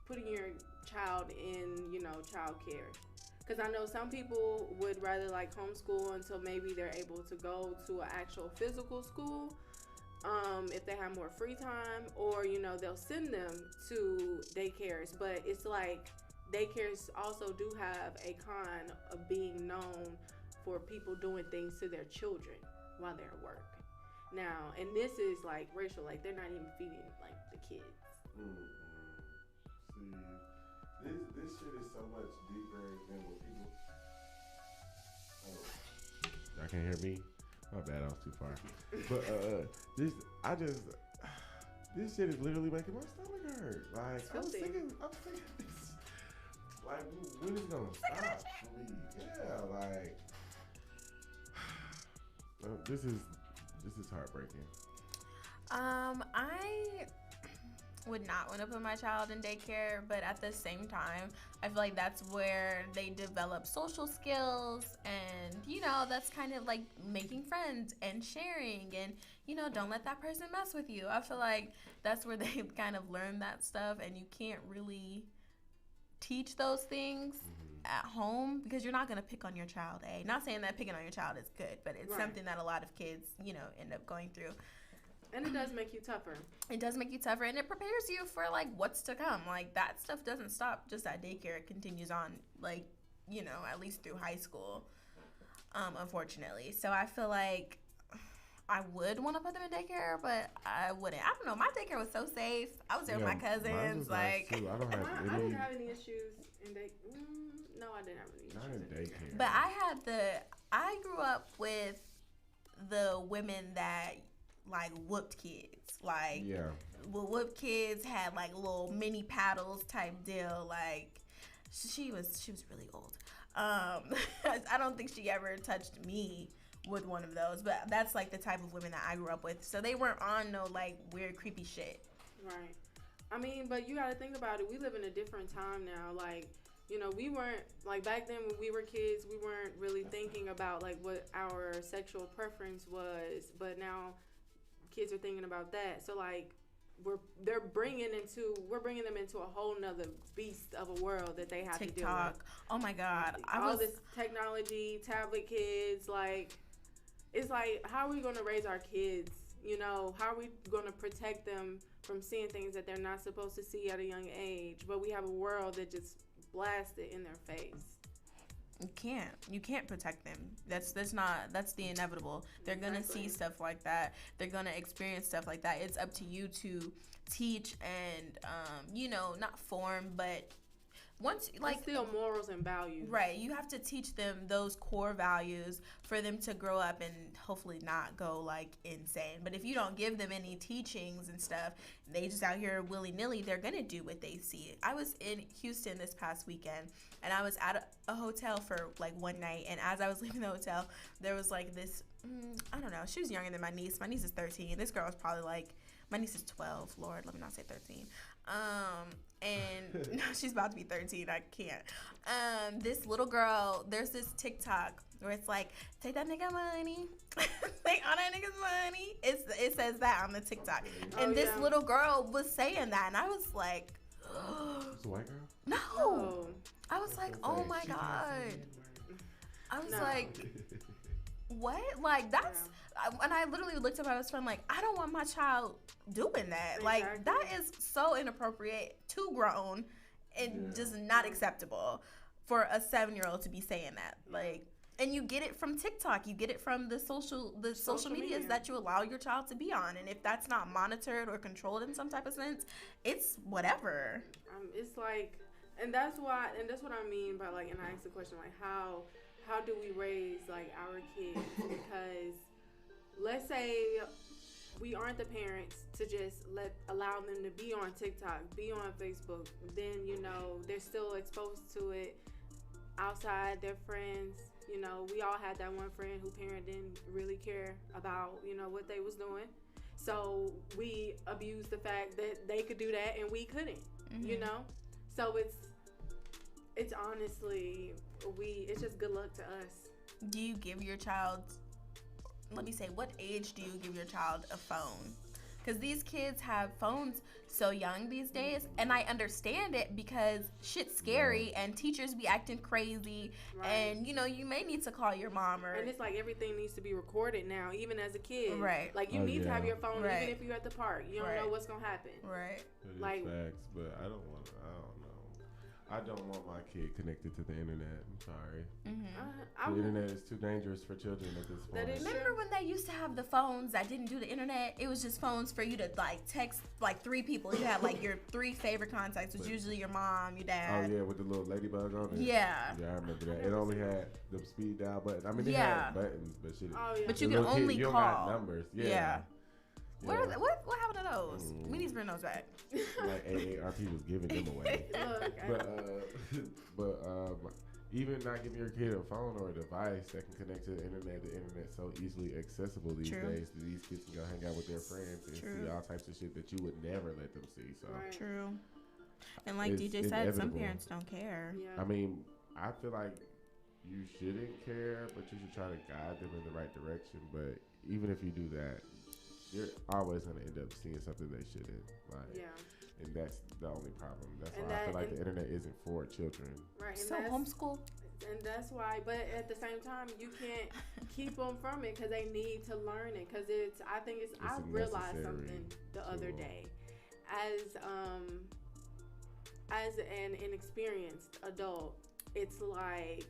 putting your child in, you know, child care? Because I know some people would rather like homeschool until maybe they're able to go to an actual physical school, if they have more free time, or, you know, they'll send them to daycares. But it's like daycares also do have a con of being known for people doing things to their children while they're at work. Now, and this is like racial, like they're not even feeding like the kids. See, this shit is so much deeper than what people. Oh, y'all can't hear me. My bad, I was too far. But this shit is literally making my stomach hurt. Like I'm sick of this. Like when is it gonna stop for me? Yeah, like this is heartbreaking. I would not want to put my child in daycare, but at the same time, I feel like that's where they develop social skills, and, you know, that's kind of like making friends and sharing, and, you know, don't let that person mess with you. I feel like that's where they kind of learn that stuff, and you can't really teach those things at home because you're not going to pick on your child. Not saying that picking on your child is good, but it's something that a lot of kids, you know, end up going through. And it does make you tougher. It does make you tougher, and it prepares you for, like, what's to come. Like, that stuff doesn't stop just at daycare. It continues on, like, you know, at least through high school, unfortunately. So I feel like I would want to put them in daycare, but I wouldn't. I don't know. My daycare was so safe. I was there with my cousins. Like, nice too. I didn't have any issues in daycare. No, I didn't have any issues. Not in daycare. But I grew up with the women that, like, whooped kids. Like, whooped kids, had, like, little mini paddles type deal. Like, she was really old. I don't think she ever touched me with one of those, but that's, like, the type of women that I grew up with. So they weren't on no, like, weird, creepy shit. Right. I mean, but you gotta think about it. We live in a different time now. Like, you know, we weren't, like, back then when we were kids, we weren't really thinking about, like, what our sexual preference was. But now kids are thinking about that. So, like, we're bringing them into a whole nother beast of a world that they have to deal with. Oh my God. This technology, tablet kids, like, it's like, how are we going to raise our kids? You know, how are we going to protect them from seeing things that they're not supposed to see at a young age? But we have a world that just blasts it in their face. You can't protect them. That's the inevitable. They're gonna see stuff like that. They're gonna experience stuff like that. It's up to you to teach and you know, not form, but once, like, instill morals and values. Right. You have to teach them those core values for them to grow up and hopefully not go, like, insane. But if you don't give them any teachings and stuff, they just out here willy-nilly, they're going to do what they see. I was in Houston this past weekend, and I was at a hotel for, like, one night. And as I was leaving the hotel, there was, like, this, I don't know, she was younger than my niece. My niece is 13. This girl was probably, like, my niece is 12. Lord, let me not say 13. And no, she's about to be 13. I can't. This little girl, there's this TikTok where it's like, take that nigga money. Take all that nigga's money. It says that on the TikTok. And this little girl was saying that, and I was like, it's a white girl? No. Oh. I was like, oh my God. I was like, what? Like, that's, and I literally looked at my best friend like, I don't want my child doing that. Exactly. Like, that is so inappropriate, too grown, and just not acceptable for a 7-year-old to be saying that. Like, and you get it from TikTok. You get it from the social medias that you allow your child to be on. And if that's not monitored or controlled in some type of sense, it's whatever. It's like, and that's what I mean by, like, and I asked the question, like, how do we raise, like, our kids? Because let's say we aren't the parents to just allow them to be on TikTok, be on Facebook. Then, you know, they're still exposed to it outside their friends. You know, we all had that one friend who parent didn't really care about, you know, what they was doing. So we abused the fact that they could do that and we couldn't, you know? So it's honestly, it's just good luck to us. Do you give your child, let me say, what age do you give your child a phone? Because these kids have phones so young these days, and I understand it because shit's scary and teachers be acting crazy, and you know, you may need to call your mom or. And it's like everything needs to be recorded now, even as a kid. Right. Like you need to have your phone, even if you're at the park. You don't Right. know what's gonna happen. It Right. is Like facts, but I don't know. I don't want my kid connected to the internet. I'm sorry. The internet is too dangerous for children at this point. That is Remember when they used to have the phones that didn't do the internet? It was just phones for you to like text like 3 people. You had like your 3 favorite contacts, was usually your mom, your dad. Oh yeah, with the little ladybug on it. Yeah. Yeah, I remember that. It only had the speed dial button. I mean, they had buttons, but shit. Oh yeah. But you the can little only kid, you call. don't got numbers. Yeah. What happened to those? We need to bring those back. Like AARP was giving them away. But even not giving your kid a phone or a device that can connect to the internet's so easily accessible these days that these kids can go hang out with their friends and see all types of shit that you would never let them see. So True. And like It's DJ said, some inevitable. parents don't care. Yeah. I mean, I feel like you shouldn't care, but you should try to guide them in the right direction. But even if you do that, you're always going to end up seeing something they shouldn't. Like, and that's the only problem. That's why I feel like the internet isn't for children. Right. And So homeschool. And that's why, but at the same time, you can't keep them from it because they need to learn it. Because I realized something the other day. As an inexperienced adult, it's like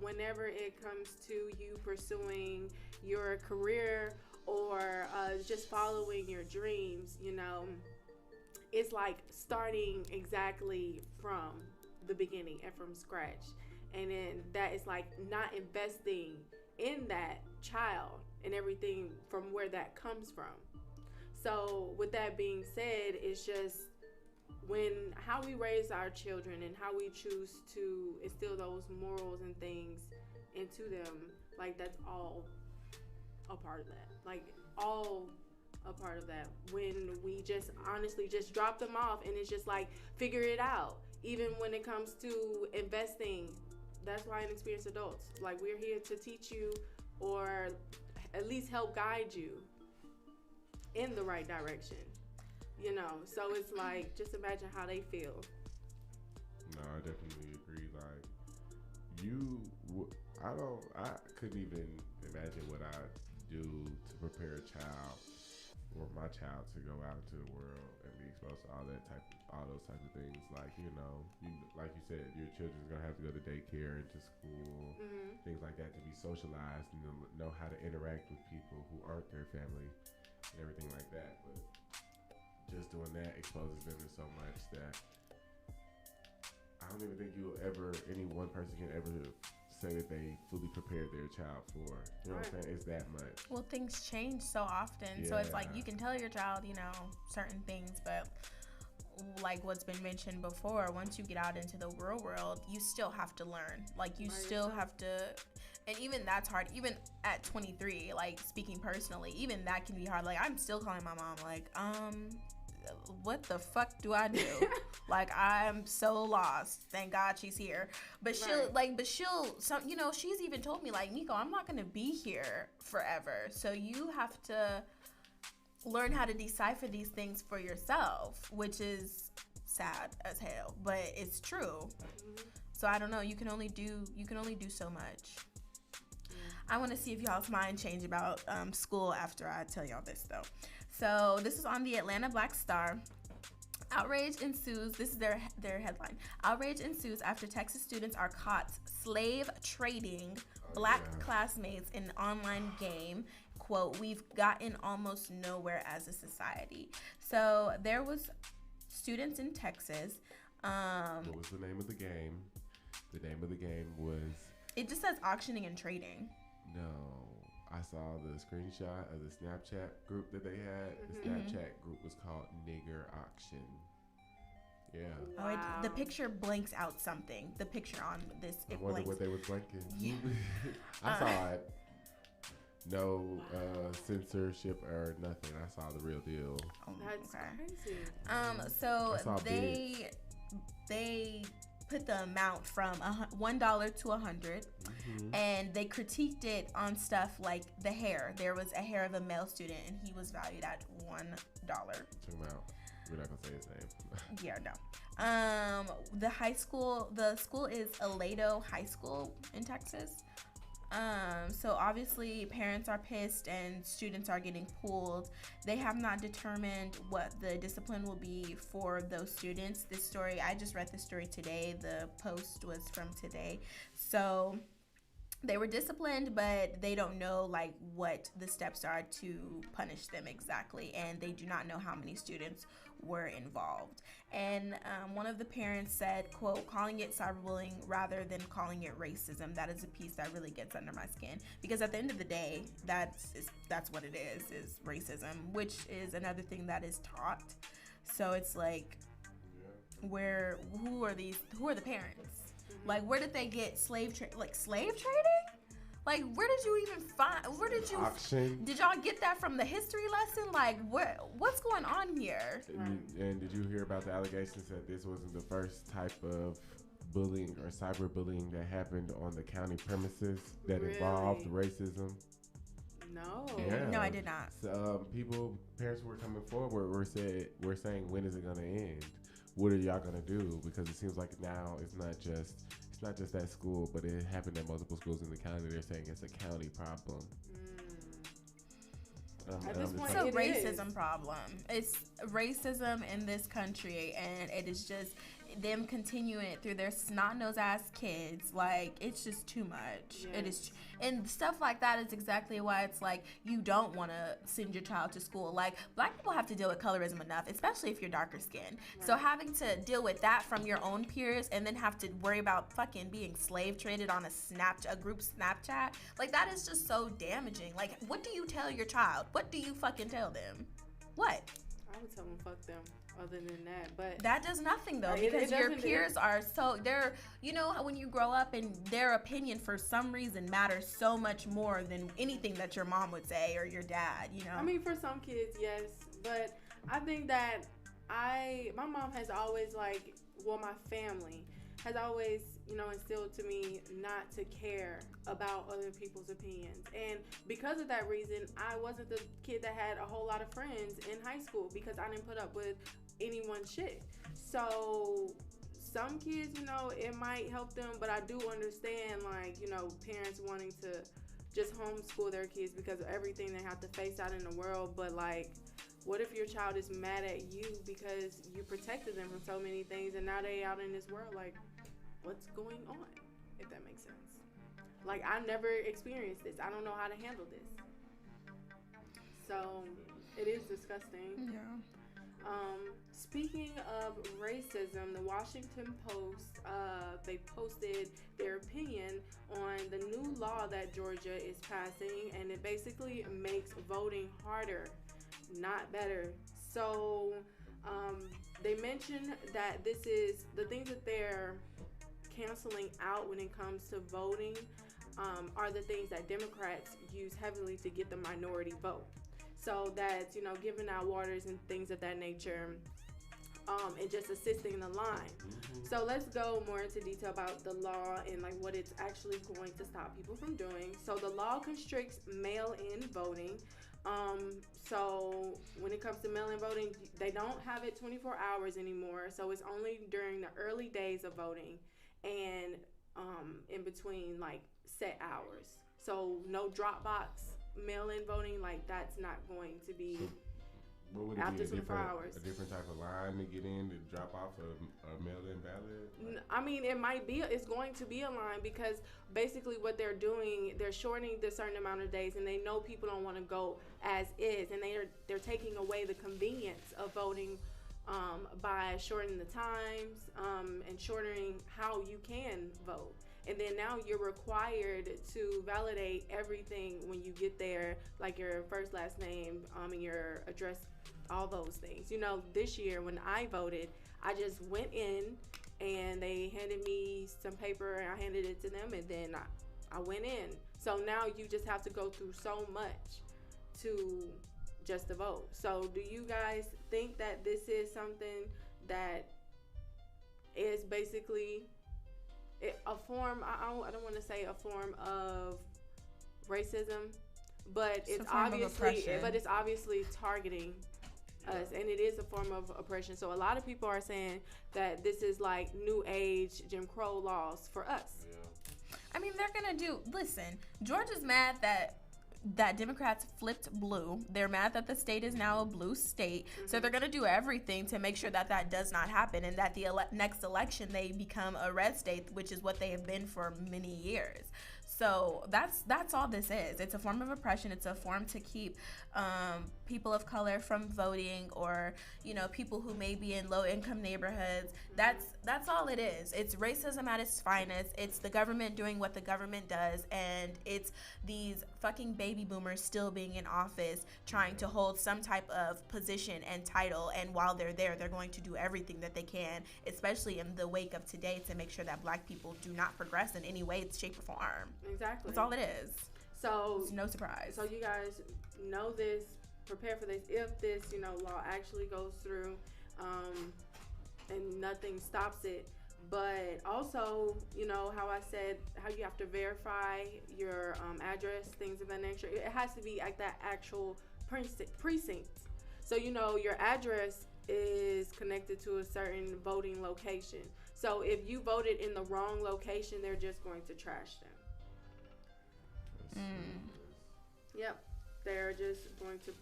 whenever it comes to you pursuing your career or just following your dreams, you know, it's like starting exactly from the beginning and from scratch. And then that is like not investing in that child and everything from where that comes from. So with that being said, it's just how we raise our children and how we choose to instill those morals and things into them, like that's all a part of that. Like all a part of that. When we just honestly just drop them off and it's just like figure it out. Even when it comes to investing, that's why Inexperienced Adults, like we're here to teach you or at least help guide you in the right direction. You know, so it's like, just imagine how they feel. No, I definitely agree. Like, I couldn't even imagine what I do to prepare a child or my child to go out into the world and be exposed to all those types of things. Like, you know, like you said, your children's gonna have to go to daycare and to school, things like that, to be socialized and know how to interact with people who aren't their family and everything like that. But just doing that exposes them to so much that I don't even think any one person can ever say that they fully prepared their child for. You know what I'm saying? It's that much. Well, things change so often. So it's like you can tell your child, you know, certain things, but like what's been mentioned before, once you get out into the real world, you still have to learn. Like you still have to, and even that's hard. Even at 23, like speaking personally, even that can be hard. Like I'm still calling my mom like, what the fuck do I do? Like I'm so lost. Thank God she's here. But you know, she's even told me like, Meikko, I'm not gonna be here forever. So you have to learn how to decipher these things for yourself, which is sad as hell, but it's true. So I don't know. You can only do so much. I want to see if y'all's mind change about school after I tell y'all this though. So this is on the Atlanta Black Star. Outrage ensues. This is their headline. Outrage ensues after Texas students are caught slave trading black classmates in an online game. Quote, "We've gotten almost nowhere as a society." So there was students in Texas. What was the name of the game? The name of the game was... It just says auctioning and trading. No. I saw the screenshot of the Snapchat group that they had. The Snapchat group was called Nigger Auction. Yeah. Oh, the picture blanks out something. The picture on this, I it wonder blanks. what they was blanking. Yeah. I saw it. No censorship or nothing. I saw the real deal. That's crazy. So That's all they put the amount from $1 to $100, and they critiqued it on stuff like the hair. There was a hair of a male student, and he was valued at $1. Check him out. We're not gonna say his name. Yeah, no. The school is Aledo High School in Texas. So obviously parents are pissed and students are getting pulled. They have not determined what the discipline will be for those students. This story, I just read this story today. The post was from today. So they were disciplined, but they don't know like what the steps are to punish them exactly, and they do not know how many students were involved. And one of the parents said, quote, calling it cyberbullying rather than calling it racism, that is a piece that really gets under my skin, because at the end of the day, that's what it is racism, which is another thing that is taught. So it's like, who are the parents? Like, where did they get slave trading? Like, where did you even find? Auction. Did y'all get that from the history lesson? Like, what's going on here? And did you hear about the allegations that this wasn't the first type of bullying or cyberbullying that happened on the county premises that involved racism? No. Yeah. No, I did not. So, parents were coming forward. We're saying, when is it going to end? What are y'all going to do? Because it seems like now it's not just that school, but it happened at multiple schools in the county. They're saying it's a county problem. It's a racism problem. It's racism in this country, and it is just them continuing it through their snot-nosed ass kids. Like, it's just too much. Yes. It is, and stuff like that is exactly why it's like you don't want to send your child to school. Like, black people have to deal with colorism enough, especially if you're darker skinned. Right. So having to deal with that from your own peers and then have to worry about fucking being slave traded on a group Snapchat, like, that is just so damaging. Like, what do you tell your child? What do you fucking tell them? What? I would tell them fuck them. Other than that, but that does nothing though, because your peers are so when you grow up and their opinion for some reason matters so much more than anything that your mom would say or your dad. I mean, for some kids, yes, but I think that my mom has always my family has always instilled to me not to care about other people's opinions, and because of that reason, I wasn't the kid that had a whole lot of friends in high school because I didn't put up with anyone's shit. So some kids, it might help them, but I do understand parents wanting to just homeschool their kids because of everything they have to face out in the world. But what if your child is mad at you because you protected them from so many things, and now they out in this world, what's going on, if that makes sense? I never experienced this. I don't know how to handle this. So it is disgusting. Yeah. Speaking of racism, the Washington Post, they posted their opinion on the new law that Georgia is passing, and it basically makes voting harder, not better. So they mentioned that this is the things that they're canceling out when it comes to voting are the things that Democrats use heavily to get the minority vote. So that's, giving out waters and things of that nature, and just assisting the line. So let's go more into detail about the law and what it's actually going to stop people from doing. So the law constricts mail-in voting. So when it comes to mail-in voting, they don't have it 24 hours anymore. So it's only during the early days of voting and in between set hours. So no drop box mail-in voting, that's not going to be after 24 hours. A different type of line to get in to drop off a mail-in ballot? I mean, it's going to be a line, because basically what they're doing, they're shortening the certain amount of days, and they know people don't want to go as is, and they're taking away the convenience of voting by shortening the times and shortening how you can vote. And then now you're required to validate everything when you get there, like your first, last name, and your address, all those things. You know, this year when I voted, I just went in and they handed me some paper and I handed it to them, and then I went in. So now you just have to go through so much to just to vote. So do you guys think that this is something that is basically a form, I don't want to say a form of racism, but it's obviously targeting us, and it is a form of oppression. So a lot of people are saying that this is like new age Jim Crow laws for us. I mean, they're gonna listen, Georgia's mad that Democrats flipped blue. They're mad that the state is now a blue state. So they're going to do everything to make sure that does not happen, and that the next election they become a red state, which is what they have been for many years. So that's all this is. It's a form of oppression. It's a form to keep people of color from voting, or people who may be in low-income neighborhoods. That's all it is. It's racism at its finest. It's the government doing what the government does, and it's these fucking baby boomers still being in office trying to hold some type of position and title. And while they're there, they're going to do everything that they can, especially in the wake of today, to make sure that Black people do not progress in any way, shape, or form. Exactly. That's all it is. So it's no surprise. So you guys know this, prepare for this if this, law actually goes through, and nothing stops it. But also, how I said, how you have to verify your address, things of that nature. It has to be at that actual precinct. So, your address is connected to a certain voting location. So if you voted in the wrong location, they're just going to trash them. Yep, they're just going to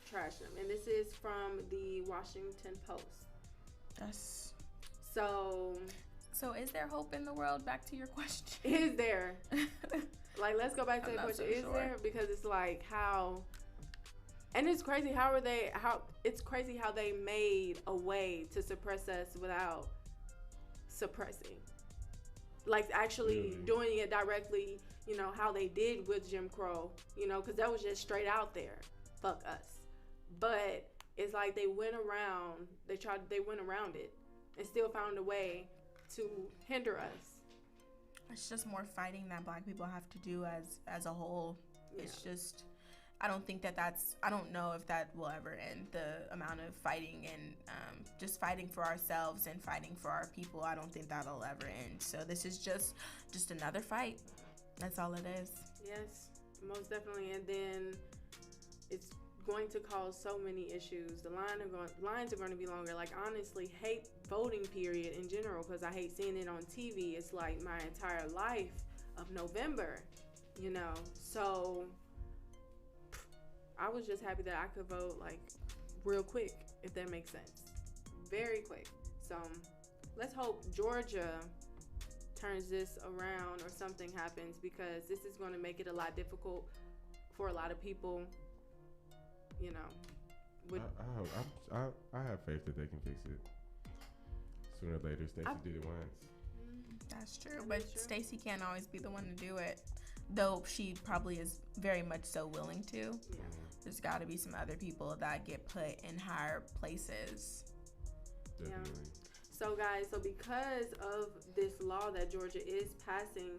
trash them. And this is from the Washington Post. Yes. So is there hope in the world? Back to your question. Is there? Let's go back to the question. Is there? Because it's like how, and it's crazy it's crazy how they made a way to suppress us without suppressing. Like actually doing it directly, how they did with Jim Crow, because that was just straight out there. Fuck us. But it's like they went around it and still found a way to hinder us. It's just more fighting that Black people have to do as a whole. Yeah. It's just, I don't think I don't know if that will ever end, the amount of fighting and just fighting for ourselves and fighting for our people. I don't think that'll ever end. So this is just another fight. That's all it is. Yes, most definitely. And then it's going to cause so many issues. The lines are going to be longer. Like, honestly, hate voting period in general, because I hate seeing it on TV. It's like my entire life of November, So I was just happy that I could vote real quick, if that makes sense. Very quick. So let's hope Georgia turns this around or something happens, because this is going to make it a lot difficult for a lot of people. I have faith that they can fix it sooner or later. Stacey did it once. That's true, but Stacey can't always be the one to do it, though she probably is very much so willing to. Yeah. There's got to be some other people that get put in higher places. Definitely. Yeah. So guys, because of this law that Georgia is passing,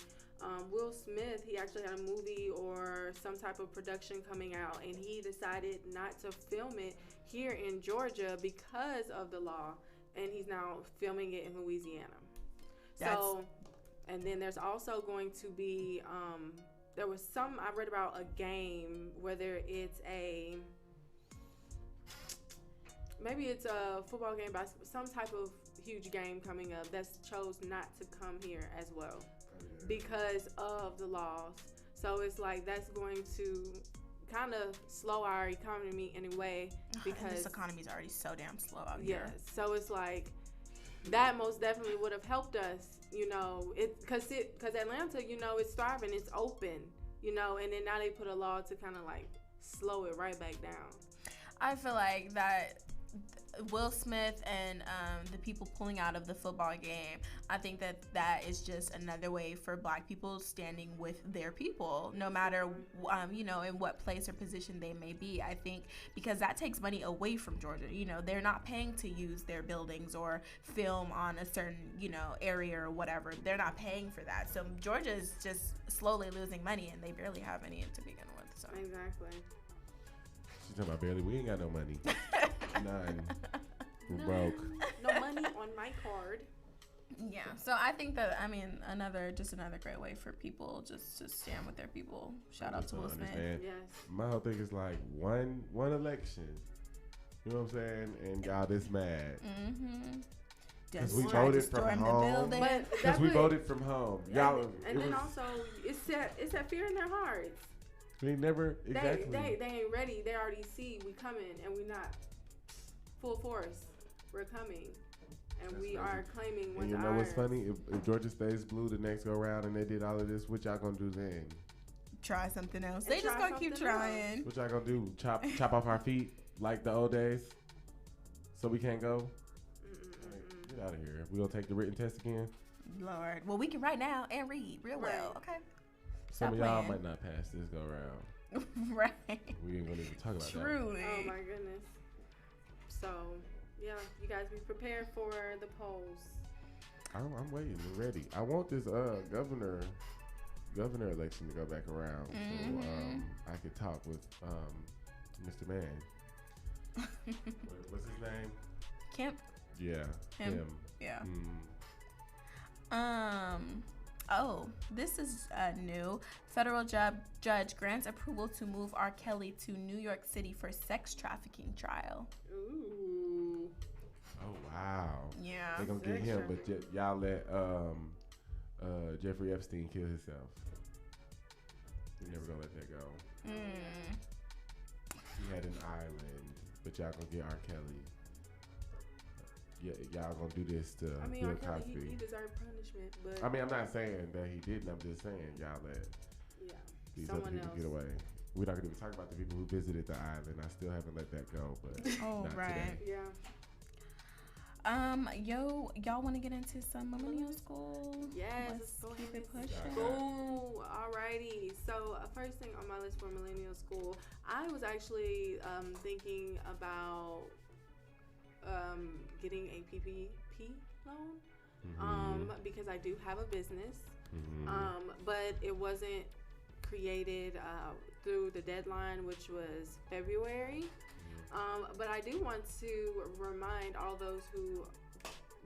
Will Smith, he actually had a movie or some type of production coming out, and he decided not to film it here in Georgia because of the law, and he's now filming it in Louisiana. And then there's also going to be, I read about a game, whether it's maybe it's a football game, some type of huge game coming up that's chose not to come here as well because of the laws. So it's like that's going to kind of slow our economy in a way, because this economy is already so damn slow out here. Yes. So it's like that most definitely would have helped us, because Atlanta, it's thriving, it's open, and then now they put a law to kind of slow it right back down. I feel like that Will Smith and the people pulling out of the football game, I think that is just another way for Black people standing with their people, no matter in what place or position they may be. I think because that takes money away from Georgia. They're not paying to use their buildings or film on a certain area or whatever. They're not paying for that. So Georgia is just slowly losing money, and they barely have any to begin with. So Exactly. She's talking about barely. We ain't got no money. None. We're broke. No money on my card. Yeah, so I think that another great way for people just to stand with their people. Shout out to Will Smith. Yes. My whole thing is like one election. You know what I'm saying? And y'all this mad. Mm-hmm. Because we voted from home. Because we voted from home. Y'all. And then also, it's that fear in their hearts. They never exactly. They ain't ready. They already see we coming, and we not full force. We're coming, and that's we crazy. Are claiming what's ours. And you know what's funny? If Georgia stays blue the next go round, and they did all of this, what y'all gonna do then? Try something else. They just gonna keep trying. What y'all gonna do? Chop off our feet like the old days, so we can't go. Get out of here. We gonna take the written test again. Lord, well we can write now and read real well. Okay. Some of y'all might not pass this go round. Right. We ain't gonna even talk about Truly. That. Oh my goodness. So, yeah, you guys be prepared for the polls. I'm waiting and ready. I want this governor election to go back around, so I could talk with Mr. Man. What's his name? Kemp. Yeah. Him. Yeah. Oh, this is new. Federal judge grants approval to move R. Kelly to New York City for sex trafficking trial. Ooh. Oh, wow. Yeah. They're going to get him, but y'all let Jeffrey Epstein kill himself. We're never going to let that go. He had an island, but y'all going to get R. Kelly. Y'all gonna do this to Bill Cosby. He deserved punishment, but I'm not saying that he didn't. I'm just saying y'all let these other people get away. We're not gonna even talk about the people who visited the island. I still haven't let that go, but not today. Yeah. Y'all want to get into some millennial school? Yes, let's go keep ahead it pushing. Cool. Alrighty. So first thing on my list for millennial school, I was actually thinking about getting a PPP loan because I do have a business, but it wasn't created through the deadline, which was February. But I do want to remind all those who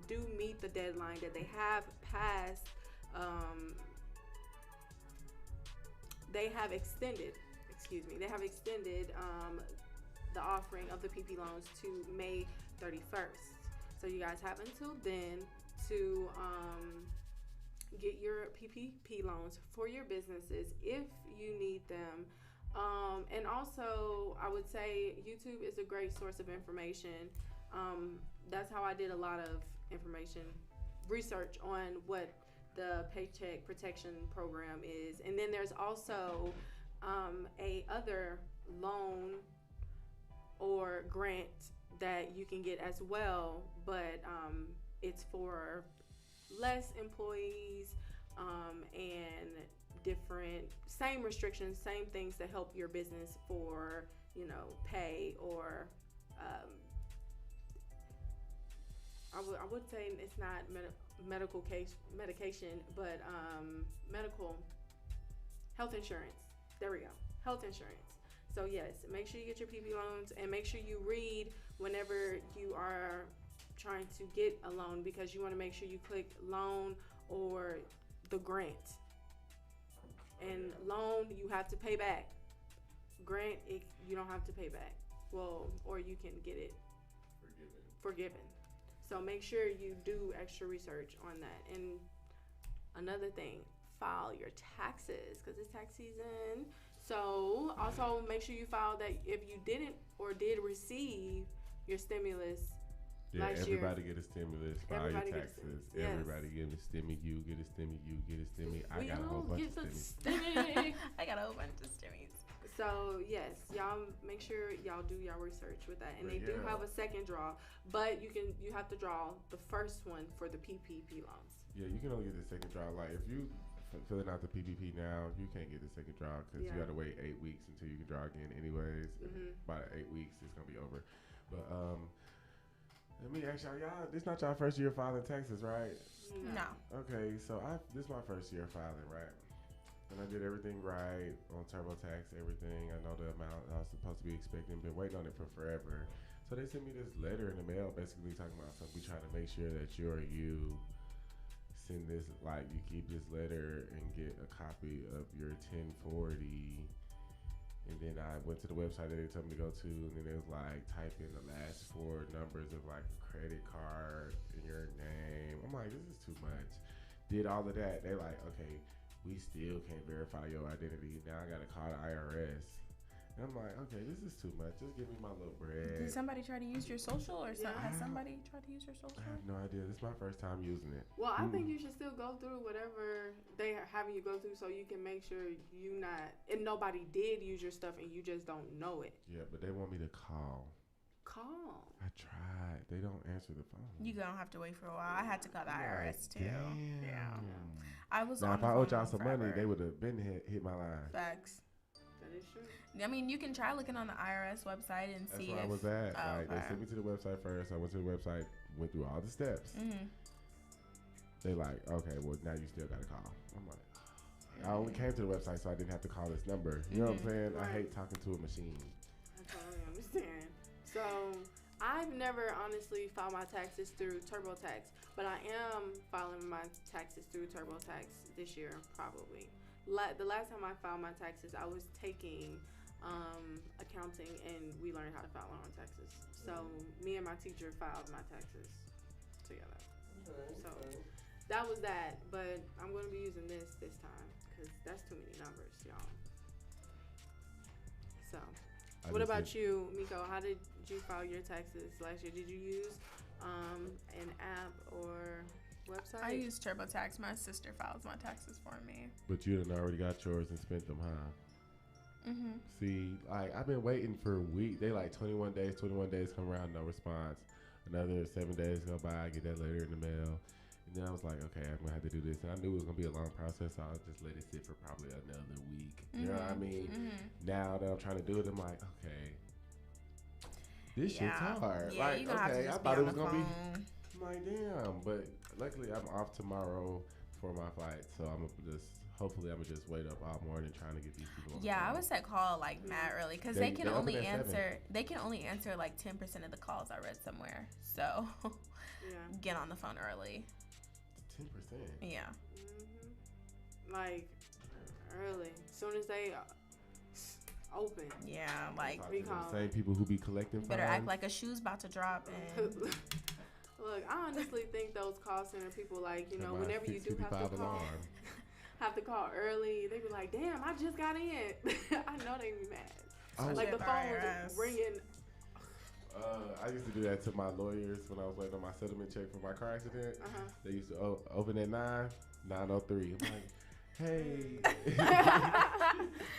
do meet the deadline that they have passed, they have extended the offering of the PP loans to May 31st. So you guys have until then to get your PPP loans for your businesses if you need them. And also, I would say YouTube is a great source of information. That's how I did a lot of research on what the Paycheck Protection Program is. And then there's also a other loan or grant that you can get as well, but it's for less employees and different, same restrictions, same things to help your business for, pay or I would say it's not medication, but medical health insurance. There we go, health insurance. So yes, make sure you get your PP loans and make sure you read whenever you are trying to get a loan, because you want to make sure you click loan or the grant. And loan, you have to pay back. Grant, you don't have to pay back. Well, or you can get it forgiven. So make sure you do extra research on that. And another thing, file your taxes because it's tax season. So also make sure you file that if you didn't or did receive your stimulus Yeah, last everybody year. get a stimulus, file your Everybody gets- taxes. yes. Everybody get a stimmy. You get a stimmy. You get a stimmy. I We got a whole all bunch get of the stimmies. stimmy. I got a whole bunch of stimmies. So yes, y'all make sure y'all do y'all research with that, and But they do yeah. have a second draw, but you have to draw the first one for the PPP loans. Yeah, you can only get the second draw. Like if you filling out the PPP now, you can't get the second draw because Yeah. you got to wait 8 weeks until you can draw again. Anyways, Mhm. by 8 weeks, it's gonna be over. But let me ask y'all. This not y'all first year filing taxes, right? No. Okay, so this is my first year filing, right? And I did everything right on TurboTax, everything. I know the amount I was supposed to be expecting. Been waiting on it for forever. So they sent me this letter in the mail, basically talking about something. We trying to make sure that you send this, like you keep this letter and get a copy of your 1040. And then I went to the website that they told me to go to, and then it was like type in the last 4 numbers of like a credit card in your name. I'm like, this is too much. Did all of that. They like, okay, we still can't verify your identity. Now I gotta call the IRS. And I'm like, okay, this is too much. Just give me my little bread. Did somebody try to use your social, or Yeah. has somebody tried to use your social? I have no idea. This is my first time using it. Well, I think you should still go through whatever they are having you go through, so you can make sure you not and nobody did use your stuff and you just don't know it. Yeah, but they want me to call. Call. I tried. They don't answer the phone. You gonna have to wait for a while. I had to call the IRS too. Damn. Yeah. I was Now, on if the I phone owed y'all some money, forever. they would have been hit my line. Facts. That is true. I mean, you can try looking on the IRS website and That's see where if I was at. Oh, Like, they okay. sent me to the website first. I went to the website, went through all the steps. They like, okay, well, now you still got to call. I'm like, I only came to the website so I didn't have to call this number. You know what I'm saying? I Right. hate talking to a machine. I totally understand. So I've never honestly filed my taxes through TurboTax, but I am filing my taxes through TurboTax this year, probably. The last time I filed my taxes, I was taking accounting, and we learned how to file our own taxes. So me and my teacher filed my taxes together. So that was that, but I'm going to be using this time because that's too many numbers, y'all. So. I What just about did- you, Meikko? How did you file your taxes last year? Did you use an app or website? I use TurboTax. My sister files my taxes for me. But you done already got yours and spent them, huh? See, like, I've been waiting for a week. They like 21 days come around, no response. Another 7 days go by, I get that letter in the mail. And then I was like, okay, I'm going to have to do this. And I knew it was going to be a long process, so I'll just let it sit for probably another week. You know what I mean? Now that I'm trying to do it, I'm like, okay, this shit's hard. Yeah, like, you're gonna have to okay, I just thought be it on was the going to be. phone. I'm like, damn. But luckily, I'm off tomorrow for my flight. So I'm going to hopefully, I'm going to just wait up all morning trying to get these people on the Yeah, I phone. would set call like mad early because They- they can they open only at 7. answer. They can only answer like 10% of the calls. I read somewhere. So Yeah. get on the phone early. 10%. Yeah. Like early, as soon as they open. Yeah. Like Talking to the recall. same people who be collecting better act fines. like a shoe's about to drop. And Look, I honestly think those call center people, like, you know, My whenever you do have to 655 call, alarm. early, they be like, damn, I just got in. I know they be mad. Oh. Like the Shit, phone IRS. was ringing. I used to do that to my lawyers when I was waiting on my settlement check for my car accident. They used to open at 9:03. I'm like, hey.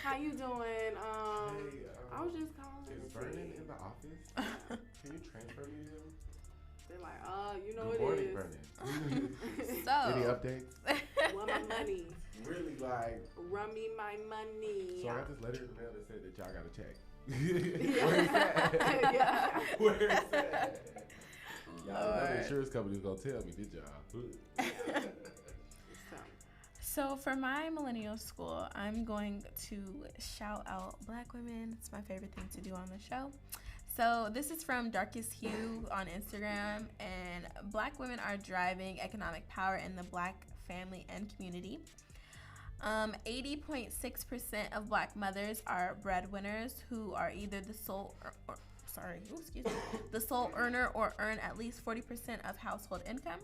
How you doing? I was just calling. Is to Vernon see. in the office? Can you transfer me to him? They're like, you know Good it morning, is. Vernon. so Any updates? Want my money? Really, like. Run me my money. So I got this letter in the mail that said that y'all got a check. Yeah. Where's that? Yeah. Where's that? Y'all didn't know the Lord. insurance company was gonna tell me, did y'all? So for my millennial school, I'm going to shout out Black women. It's my favorite thing to do on the show. So this is from Darkest Hue on Instagram, and Black women are driving economic power in the Black family and community. 80.6% of Black mothers are breadwinners who are either the sole the sole earner or earn at least 40% of household income.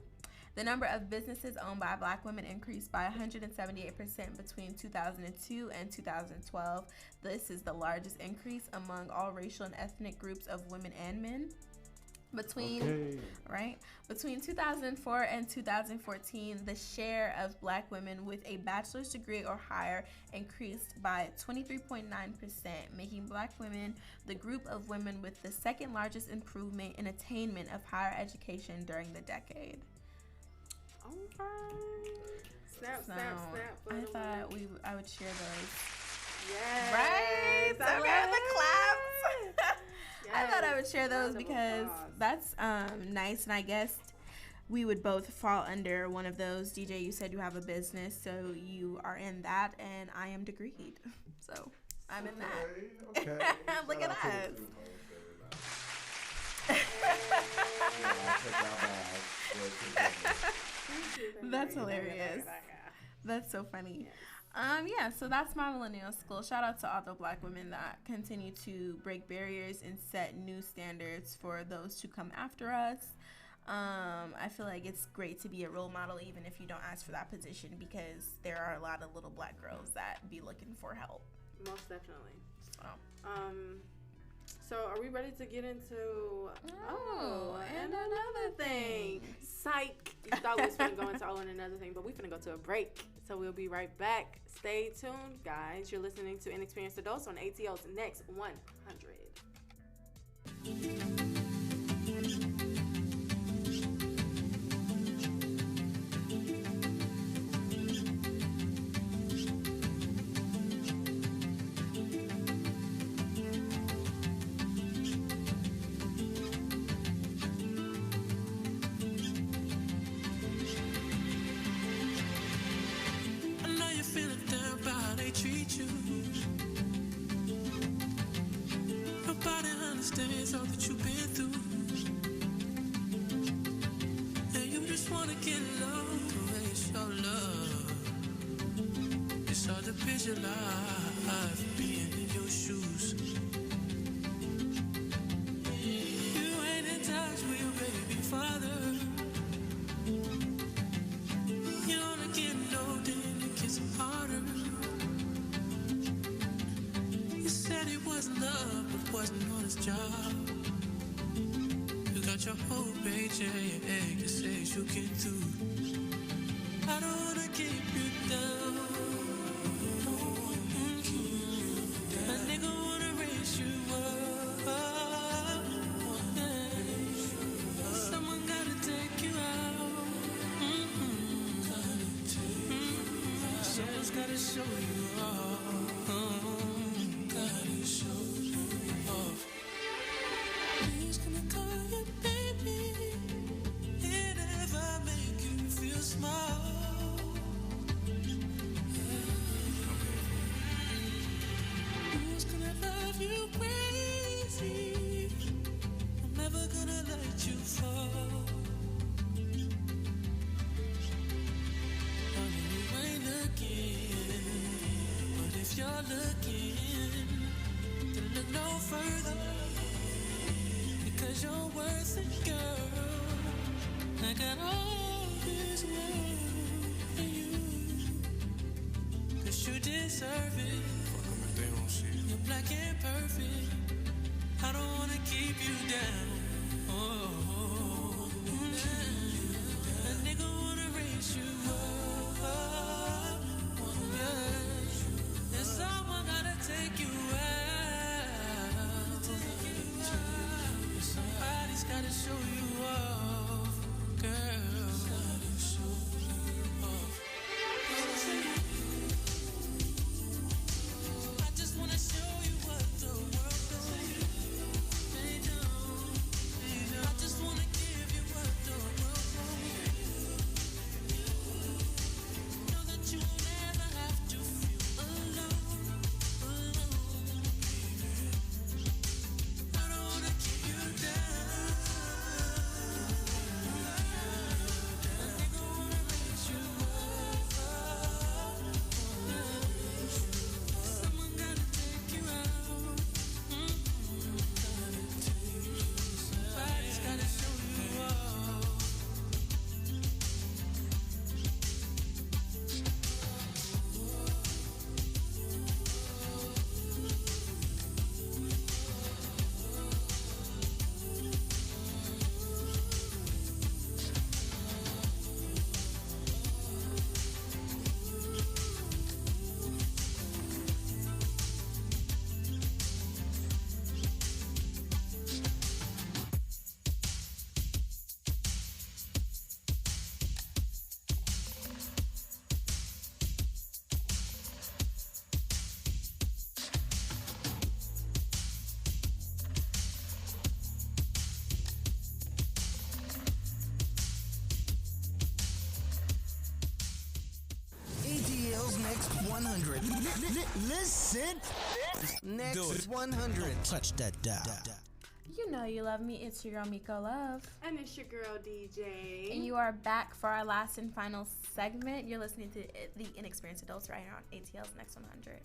The number of businesses owned by Black women increased by 178% between 2002 and 2012. This is the largest increase among all racial and ethnic groups of women and men. Between 2004 and 2014, the share of black women with a bachelor's degree or higher increased by 23.9%, making black women the group of women with the second largest improvement in attainment of higher education during the decade. Okay. Snap. I thought I would share those. Yes. Right? I Okay, love the it. claps. I thought I would share those Round of because applause. that's nice, and I guess we would both fall under one of those. DJ, you said you have a business, so you are in that, and I am degreed, so I'm in that. Okay. Look at us. That's hilarious. That's so funny. So that's my millennial school. Shout out to all the black women that continue to break barriers and set new standards for those to come after us. I feel like it's great to be a role model even if you don't ask for that position, because there are a lot of little black girls that be looking for help. Most definitely. So. So are we ready to get into and another thing? Psych. You thought we was finna go into and another thing, but we finna go to a break. So we'll be right back. Stay tuned, guys. You're listening to Inexperienced Adults on ATL's Next 100. Understands all that you've been through, and you just wanna get low. It's your love. It's hard to picture life being in your shoes. You ain't in touch with your baby father. You wanna get low, then it gets harder. You said it was love, but wasn't on his job. You got your whole paycheck to say you get through. I don't wanna keep you down. A nigga wanna raise you up. Someone gotta take you out. Someone's gotta show you off. Who's gonna call you baby? It ever make you feel small. Who's gonna love you crazy? I'm never gonna let you fall. I know you ain't looking, but if you're looking, then look no further. Cause you're worth it, girl. I got all this world for you. Cause you deserve it. You're black and perfect. I don't wanna keep you down. A nigga wanna raise you up. Yeah. And someone gotta take you out. Somebody's gotta show you off, girl. Gotta show you off. I just wanna show you what the world don't. They don't. I just wanna give you what the world don't. 100. Listen. Next 100. Touch that dial. You know you love me. It's your girl, Meikko Love. And it's your girl, DJ. And you are back for our last and final segment. You're listening to the Inexperienced Adults right here on ATL's Next 100.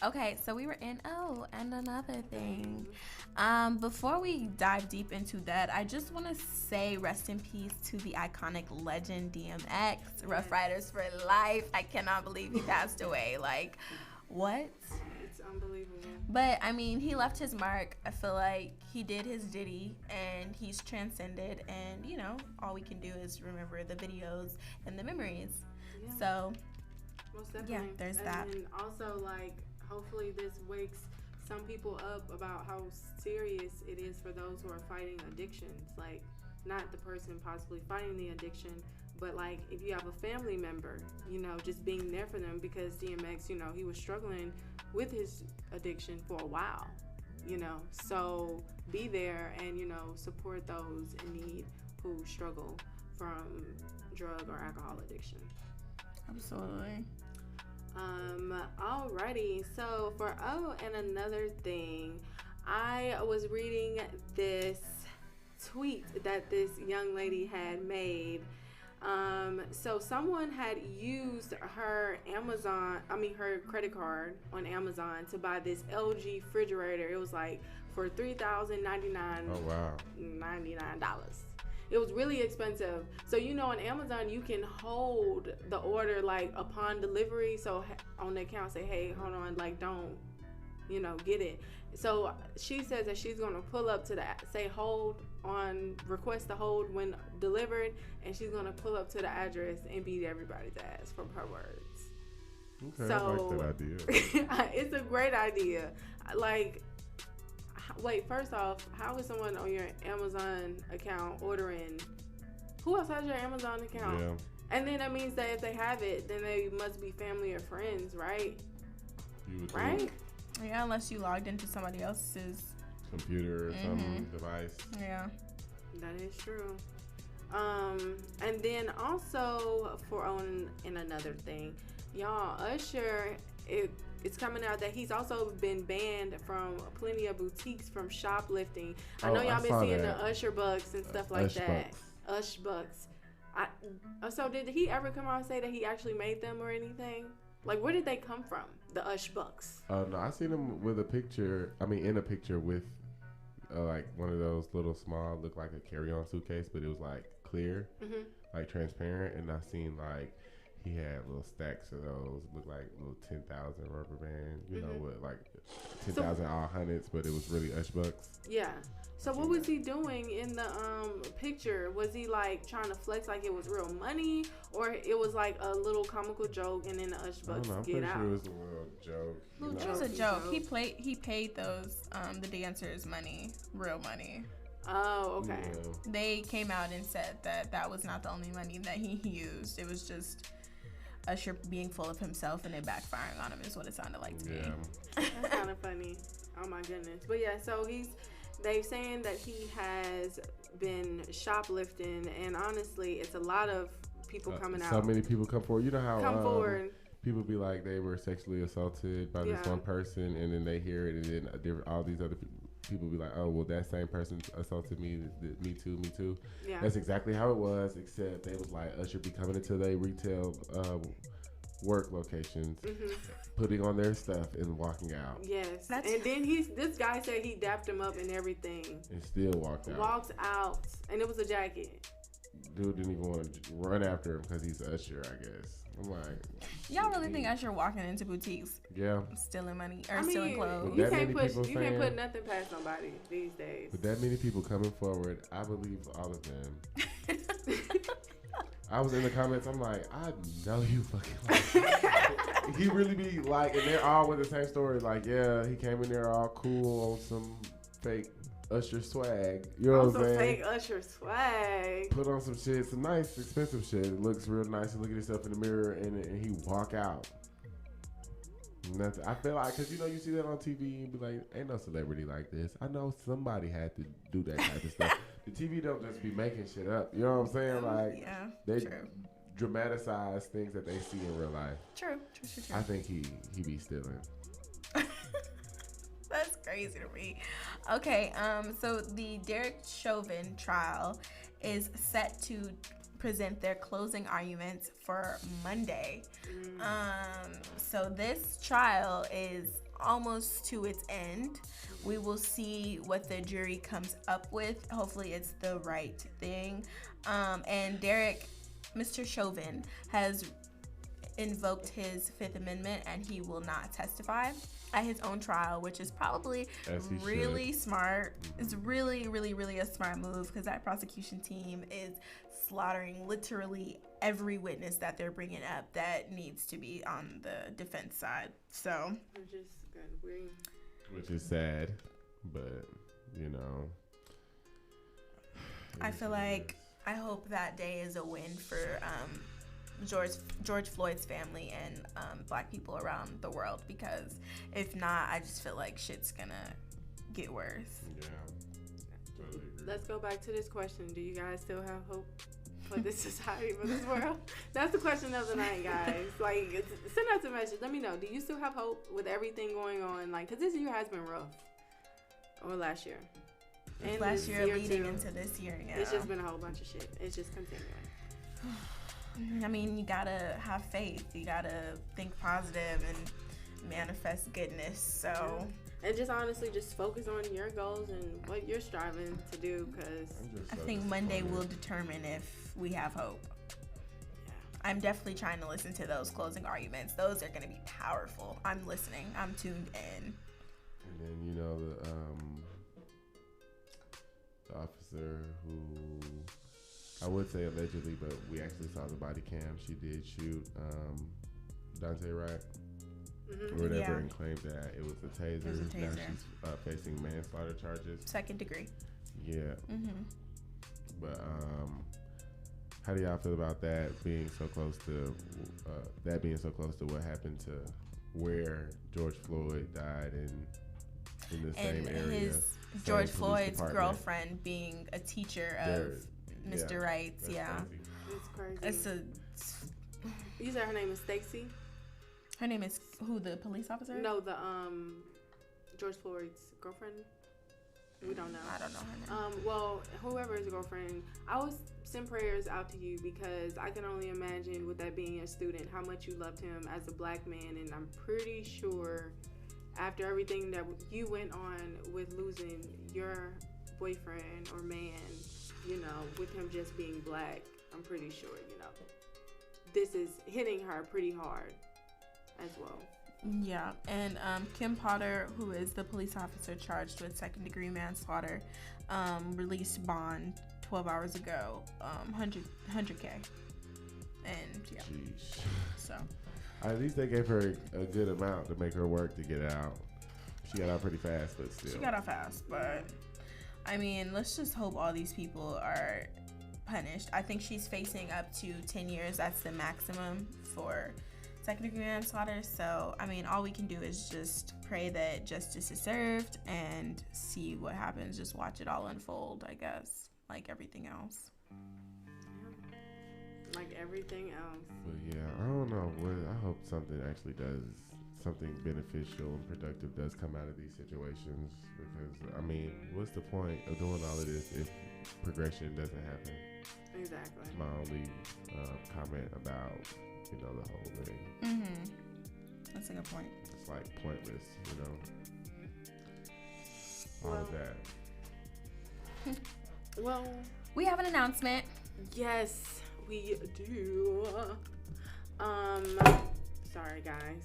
Okay, so we were in, and another thing. Before we dive deep into that, I just want to say rest in peace to the iconic legend DMX, Rough Riders for Life. I cannot believe he passed away. Like, what? It's unbelievable. But, I mean, he left his mark. I feel like he did his ditty, and he's transcended. And, you know, all we can do is remember the videos and the memories. Yeah. So, most definitely. yeah, there's that. And also, like, hopefully this wakes some people up about how serious it is for those who are fighting addictions. Like, not the person possibly fighting the addiction, but like if you have a family member, you know, just being there for them, because DMX, you know, he was struggling with his addiction for a while, you know. So be there and, you know, support those in need who struggle from drug or alcohol addiction. Absolutely. Alrighty, so for and another thing, I was reading this tweet that this young lady had made. So someone had used her her credit card on Amazon to buy this LG refrigerator. It was like for $3,099. Oh wow. $99. It was really expensive. So, you know, on Amazon, you can hold the order, like, upon delivery. So, on the account, say, hey, hold on, like, don't, you know, get it. So, she says that she's going to pull up to say hold on, request to hold when delivered, and she's going to pull up to the address and beat everybody's ass, from her words. Okay, so, I like that idea. It's a great idea. Like, wait, first off, how is someone on your Amazon account ordering? Who else has your Amazon account? Yeah. And then that means that if they have it, then they must be family or friends, right? You would right? think. Yeah, unless you logged into somebody else's Computer or some device. Yeah. That is true. And then also in another thing, y'all, Usher, it's coming out that he's also been banned from plenty of boutiques from shoplifting. I know y'all been seeing the Usher bucks and stuff like that. Ush bucks. So did he ever come out and say that he actually made them or anything? Like, where did they come from? The Ush bucks. No, I seen him with a picture. I mean, in a picture with like one of those little small, look like a carry-on suitcase, but it was like clear, like transparent. And I seen like he had little stacks of those, looked like little 10,000 rubber band, you know, with like 10,000 all hundreds, but it was really Ush bucks. Yeah. So what was he doing in the picture? Was he like trying to flex like it was real money, or it was like a little comical joke and then the Ush bucks get out? I'm pretty sure it was a little joke. It was a joke. He paid those the dancers money, real money. Oh, okay. Yeah. They came out and said that was not the only money that he used. It was just Usher being full of himself and it backfiring on him is what it sounded like to me. That's kind of funny. Oh my goodness. But yeah, so they're saying that he has been shoplifting, and honestly, it's a lot of people coming out. So many people come forward. You know how come forward. People be like they were sexually assaulted by this one person, and then they hear it, and then all these other people be like, oh, well, that same person assaulted me. Me too. Yeah. That's exactly how it was, except they was like, Usher be coming into their retail work locations, putting on their stuff and walking out. Yes. And then this guy said he dapped him up and everything. And still walked out. Walked out. And it was a jacket. Dude didn't even want to run after him because he's Usher, I guess. I'm like, y'all really think Usher walking into boutiques, stealing money or stealing clothes? You can't put nothing past somebody these days. With that many people coming forward, I believe all of them. I was in the comments. I'm like, I know you fucking like. He really be like, and they're all with the same story. Like, yeah, he came in there all cool on some fake Usher swag. You know what I'm saying? Fake Usher swag. Put on some shit, some nice, expensive shit. It looks real nice. You look at yourself in the mirror, and he walk out. Nothing. I feel like, because, you know, you see that on TV, and you be like, ain't no celebrity like this. I know somebody had to do that type of stuff. The TV don't just be making shit up. You know what I'm saying? Like, they dramatize things that they see in real life. True. I think he be stealing. That's crazy to me. Okay, so the Derek Chauvin trial is set to present their closing arguments for Monday. So this trial is almost to its end. We will see what the jury comes up with. Hopefully it's the right thing. And Mr. Chauvin has invoked his Fifth Amendment and he will not testify at his own trial, which is probably really smart. It's really, really, really a smart move because that prosecution team is slaughtering literally every witness that they're bringing up that needs to be on the defense side. So, which is sad, but you know, I feel like I hope that day is a win for George Floyd's family and Black people around the world, because if not, I just feel like shit's gonna get worse. Yeah. Totally agree. Let's go back to this question. Do you guys still have hope for this society, for this world? That's the question of the night, guys. Like, send us a message. Let me know. Do you still have hope with everything going on? Like, because this year has been rough. Or last year. And last year leading too. Into this year, yeah. It's just been a whole bunch of shit. It's just continuing. I mean, you gotta have faith. You gotta think positive and manifest goodness. So, and just honestly, just focus on your goals and what you're striving to do. Because I think Monday will determine if we have hope. Yeah. I'm definitely trying to listen to those closing arguments. Those are gonna be powerful. I'm listening. I'm tuned in. And then you know the officer who, I would say allegedly, but we actually saw the body cam. She did shoot Dante Wright or whatever, and claimed that it was a taser. Now she's facing manslaughter charges. Second degree. Yeah. But how do y'all feel about that being so close to what happened to where George Floyd died in the same area? George Floyd's girlfriend being a teacher of Mr. Wright's, It's crazy. You said her name is Stacy? Her name is who, the police officer? No, the George Floyd's girlfriend. We don't know. I don't know her name. Well, whoever is girlfriend, I would send prayers out to you, because I can only imagine, with that being a student, how much you loved him as a Black man, and I'm pretty sure after everything that you went on with losing your boyfriend or man, you know, with him just being Black, I'm pretty sure, you know, this is hitting her pretty hard as well. Yeah, and Kim Potter, who is the police officer charged with second-degree manslaughter, released bond 12 hours ago, $100K, and yeah. Jeez. So at least they gave her a good amount to make her work to get out. She got out pretty fast, but still. She got out fast, but I mean, let's just hope all these people are punished. I think she's facing up to 10 years. That's the maximum for second-degree manslaughter. So, I mean, all we can do is just pray that justice is served and see what happens. Just watch it all unfold, I guess, like everything else. Like everything else. But yeah, I don't know. I hope something beneficial and productive does come out of these situations, because I mean, what's the point of doing all of this if progression doesn't happen? Exactly. That's my only comment about, you know, the whole thing. That's a good point. It's like pointless, you know. All of that. Well, we have an announcement. Yes, we do. Sorry guys.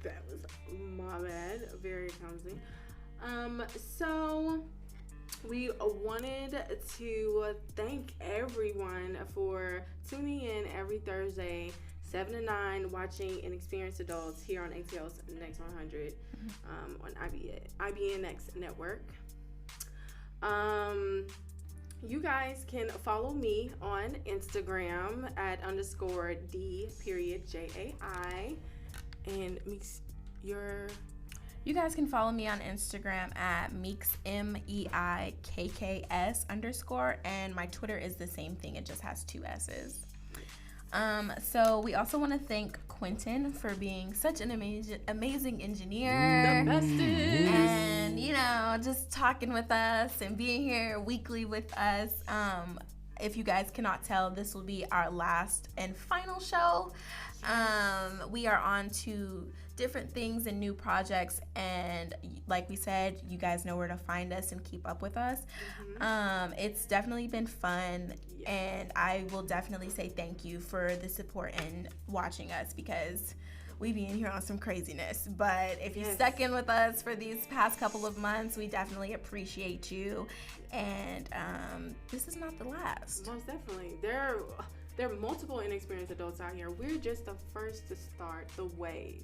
That was my bad. Very clumsy. So we wanted to thank everyone for tuning in every Thursday, 7 to 9, watching Nxperienced Adults here on ATL's Next 100 on IBNX Network. You guys can follow me on Instagram at _D_JAI. And Meeks, you guys can follow me on Instagram at Meeks MEIKKS _, and my Twitter is the same thing. It just has 2 S's. So we also want to thank Quinton for being such an amazing engineer. The bestest. And, you know, just talking with us and being here weekly with us. If you guys cannot tell, this will be our last and final show. We are on to different things and new projects, and like we said, you guys know where to find us and keep up with us. It's definitely been fun, and I will definitely say thank you for the support and watching us, because we be in here on some craziness. But if you stuck in with us for these past couple of months, we definitely appreciate you. And this is not the last. Most definitely. There are multiple inexperienced adults out here. We're just the first to start the wave.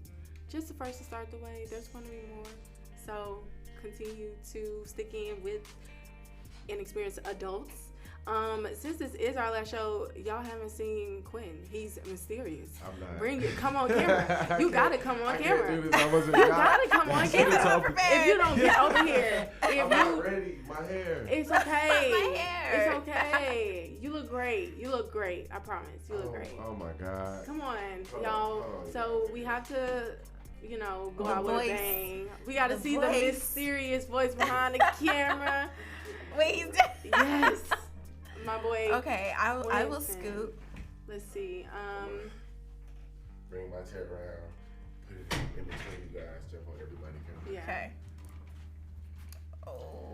Just the first to start the wave. There's going to be more. So continue to stick in with inexperienced adults. Since this is our last show, y'all haven't seen Quinn. He's mysterious. I'm not. Bring it. Come on camera. You gotta come on camera. Can't do this. I wasn't. You gotta come on camera. If you don't get over here, I'm not ready. My hair. It's okay. My hair. It's okay. You look great. You look great. I promise. You look great. Oh my God. Come on, y'all. So we have to, you know, go out with a bang. We got to see the mysterious voice behind the camera. Wait, he's dead. Yes. My boy. Okay, I will scoot. Let's see. Bring my chair around. Put it in between you guys. Jump on everybody. Yeah. Okay.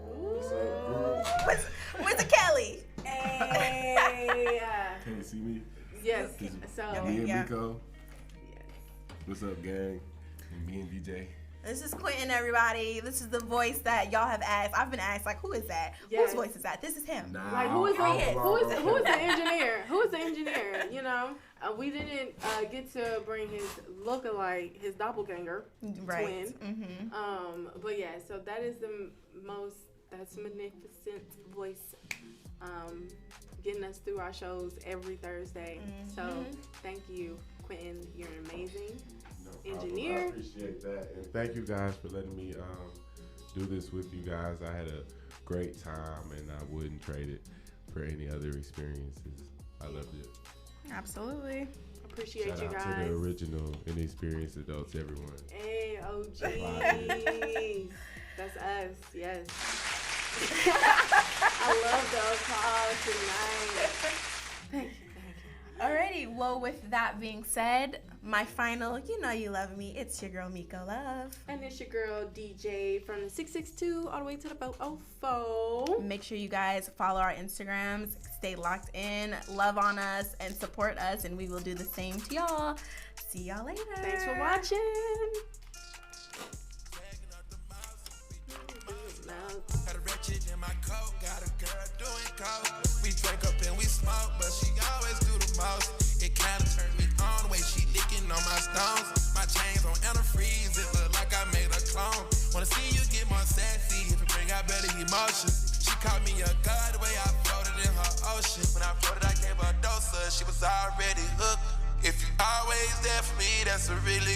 What's up, group? Where's the Kelly? Hey. Can you see me? Yes. So. Me and Yeah. Meikko. Yes. What's up, gang? And me and DJ. This is Quinton, everybody. This is the voice that y'all have asked. I've been asked, like, who is that? Yes. Whose voice is that? This is him. Nah, Like, who is the engineer? Who is the engineer? You know, we didn't get to bring his lookalike, his doppelganger Right. twin. But yeah, so that is that's magnificent voice, getting us through our shows every Thursday. So thank you, Quinton. You're amazing. Engineer. I appreciate that, and thank you guys for letting me do this with you guys. I had a great time, and I wouldn't trade it for any other experiences. I loved it. Absolutely. Appreciate Shout you out guys. to the original Inexperienced Adults, everyone. Hey, OGs. That's us. Yes. I love the applause tonight. Thank you. Alrighty, well, with that being said, my final, you know you love me, it's your girl Meikko Love. And it's your girl DJ from the 662 all the way to the 404. Make sure you guys follow our Instagrams, stay locked in, love on us, and support us, and we will do the same to y'all. See y'all later. Thanks for watching. Got a wretched in my coat, got a girl doing coke. We drink up and we smoke, but she always do the most. It kinda turned me on the way she licking on my stones. My chains on antifreeze, it look like I made a clone. Wanna see you get more sassy if it bring out better emotions. She caught me a god the way I floated in her ocean. When I floated, I gave her a dose of, she was already hooked. If you always there for me, that's a really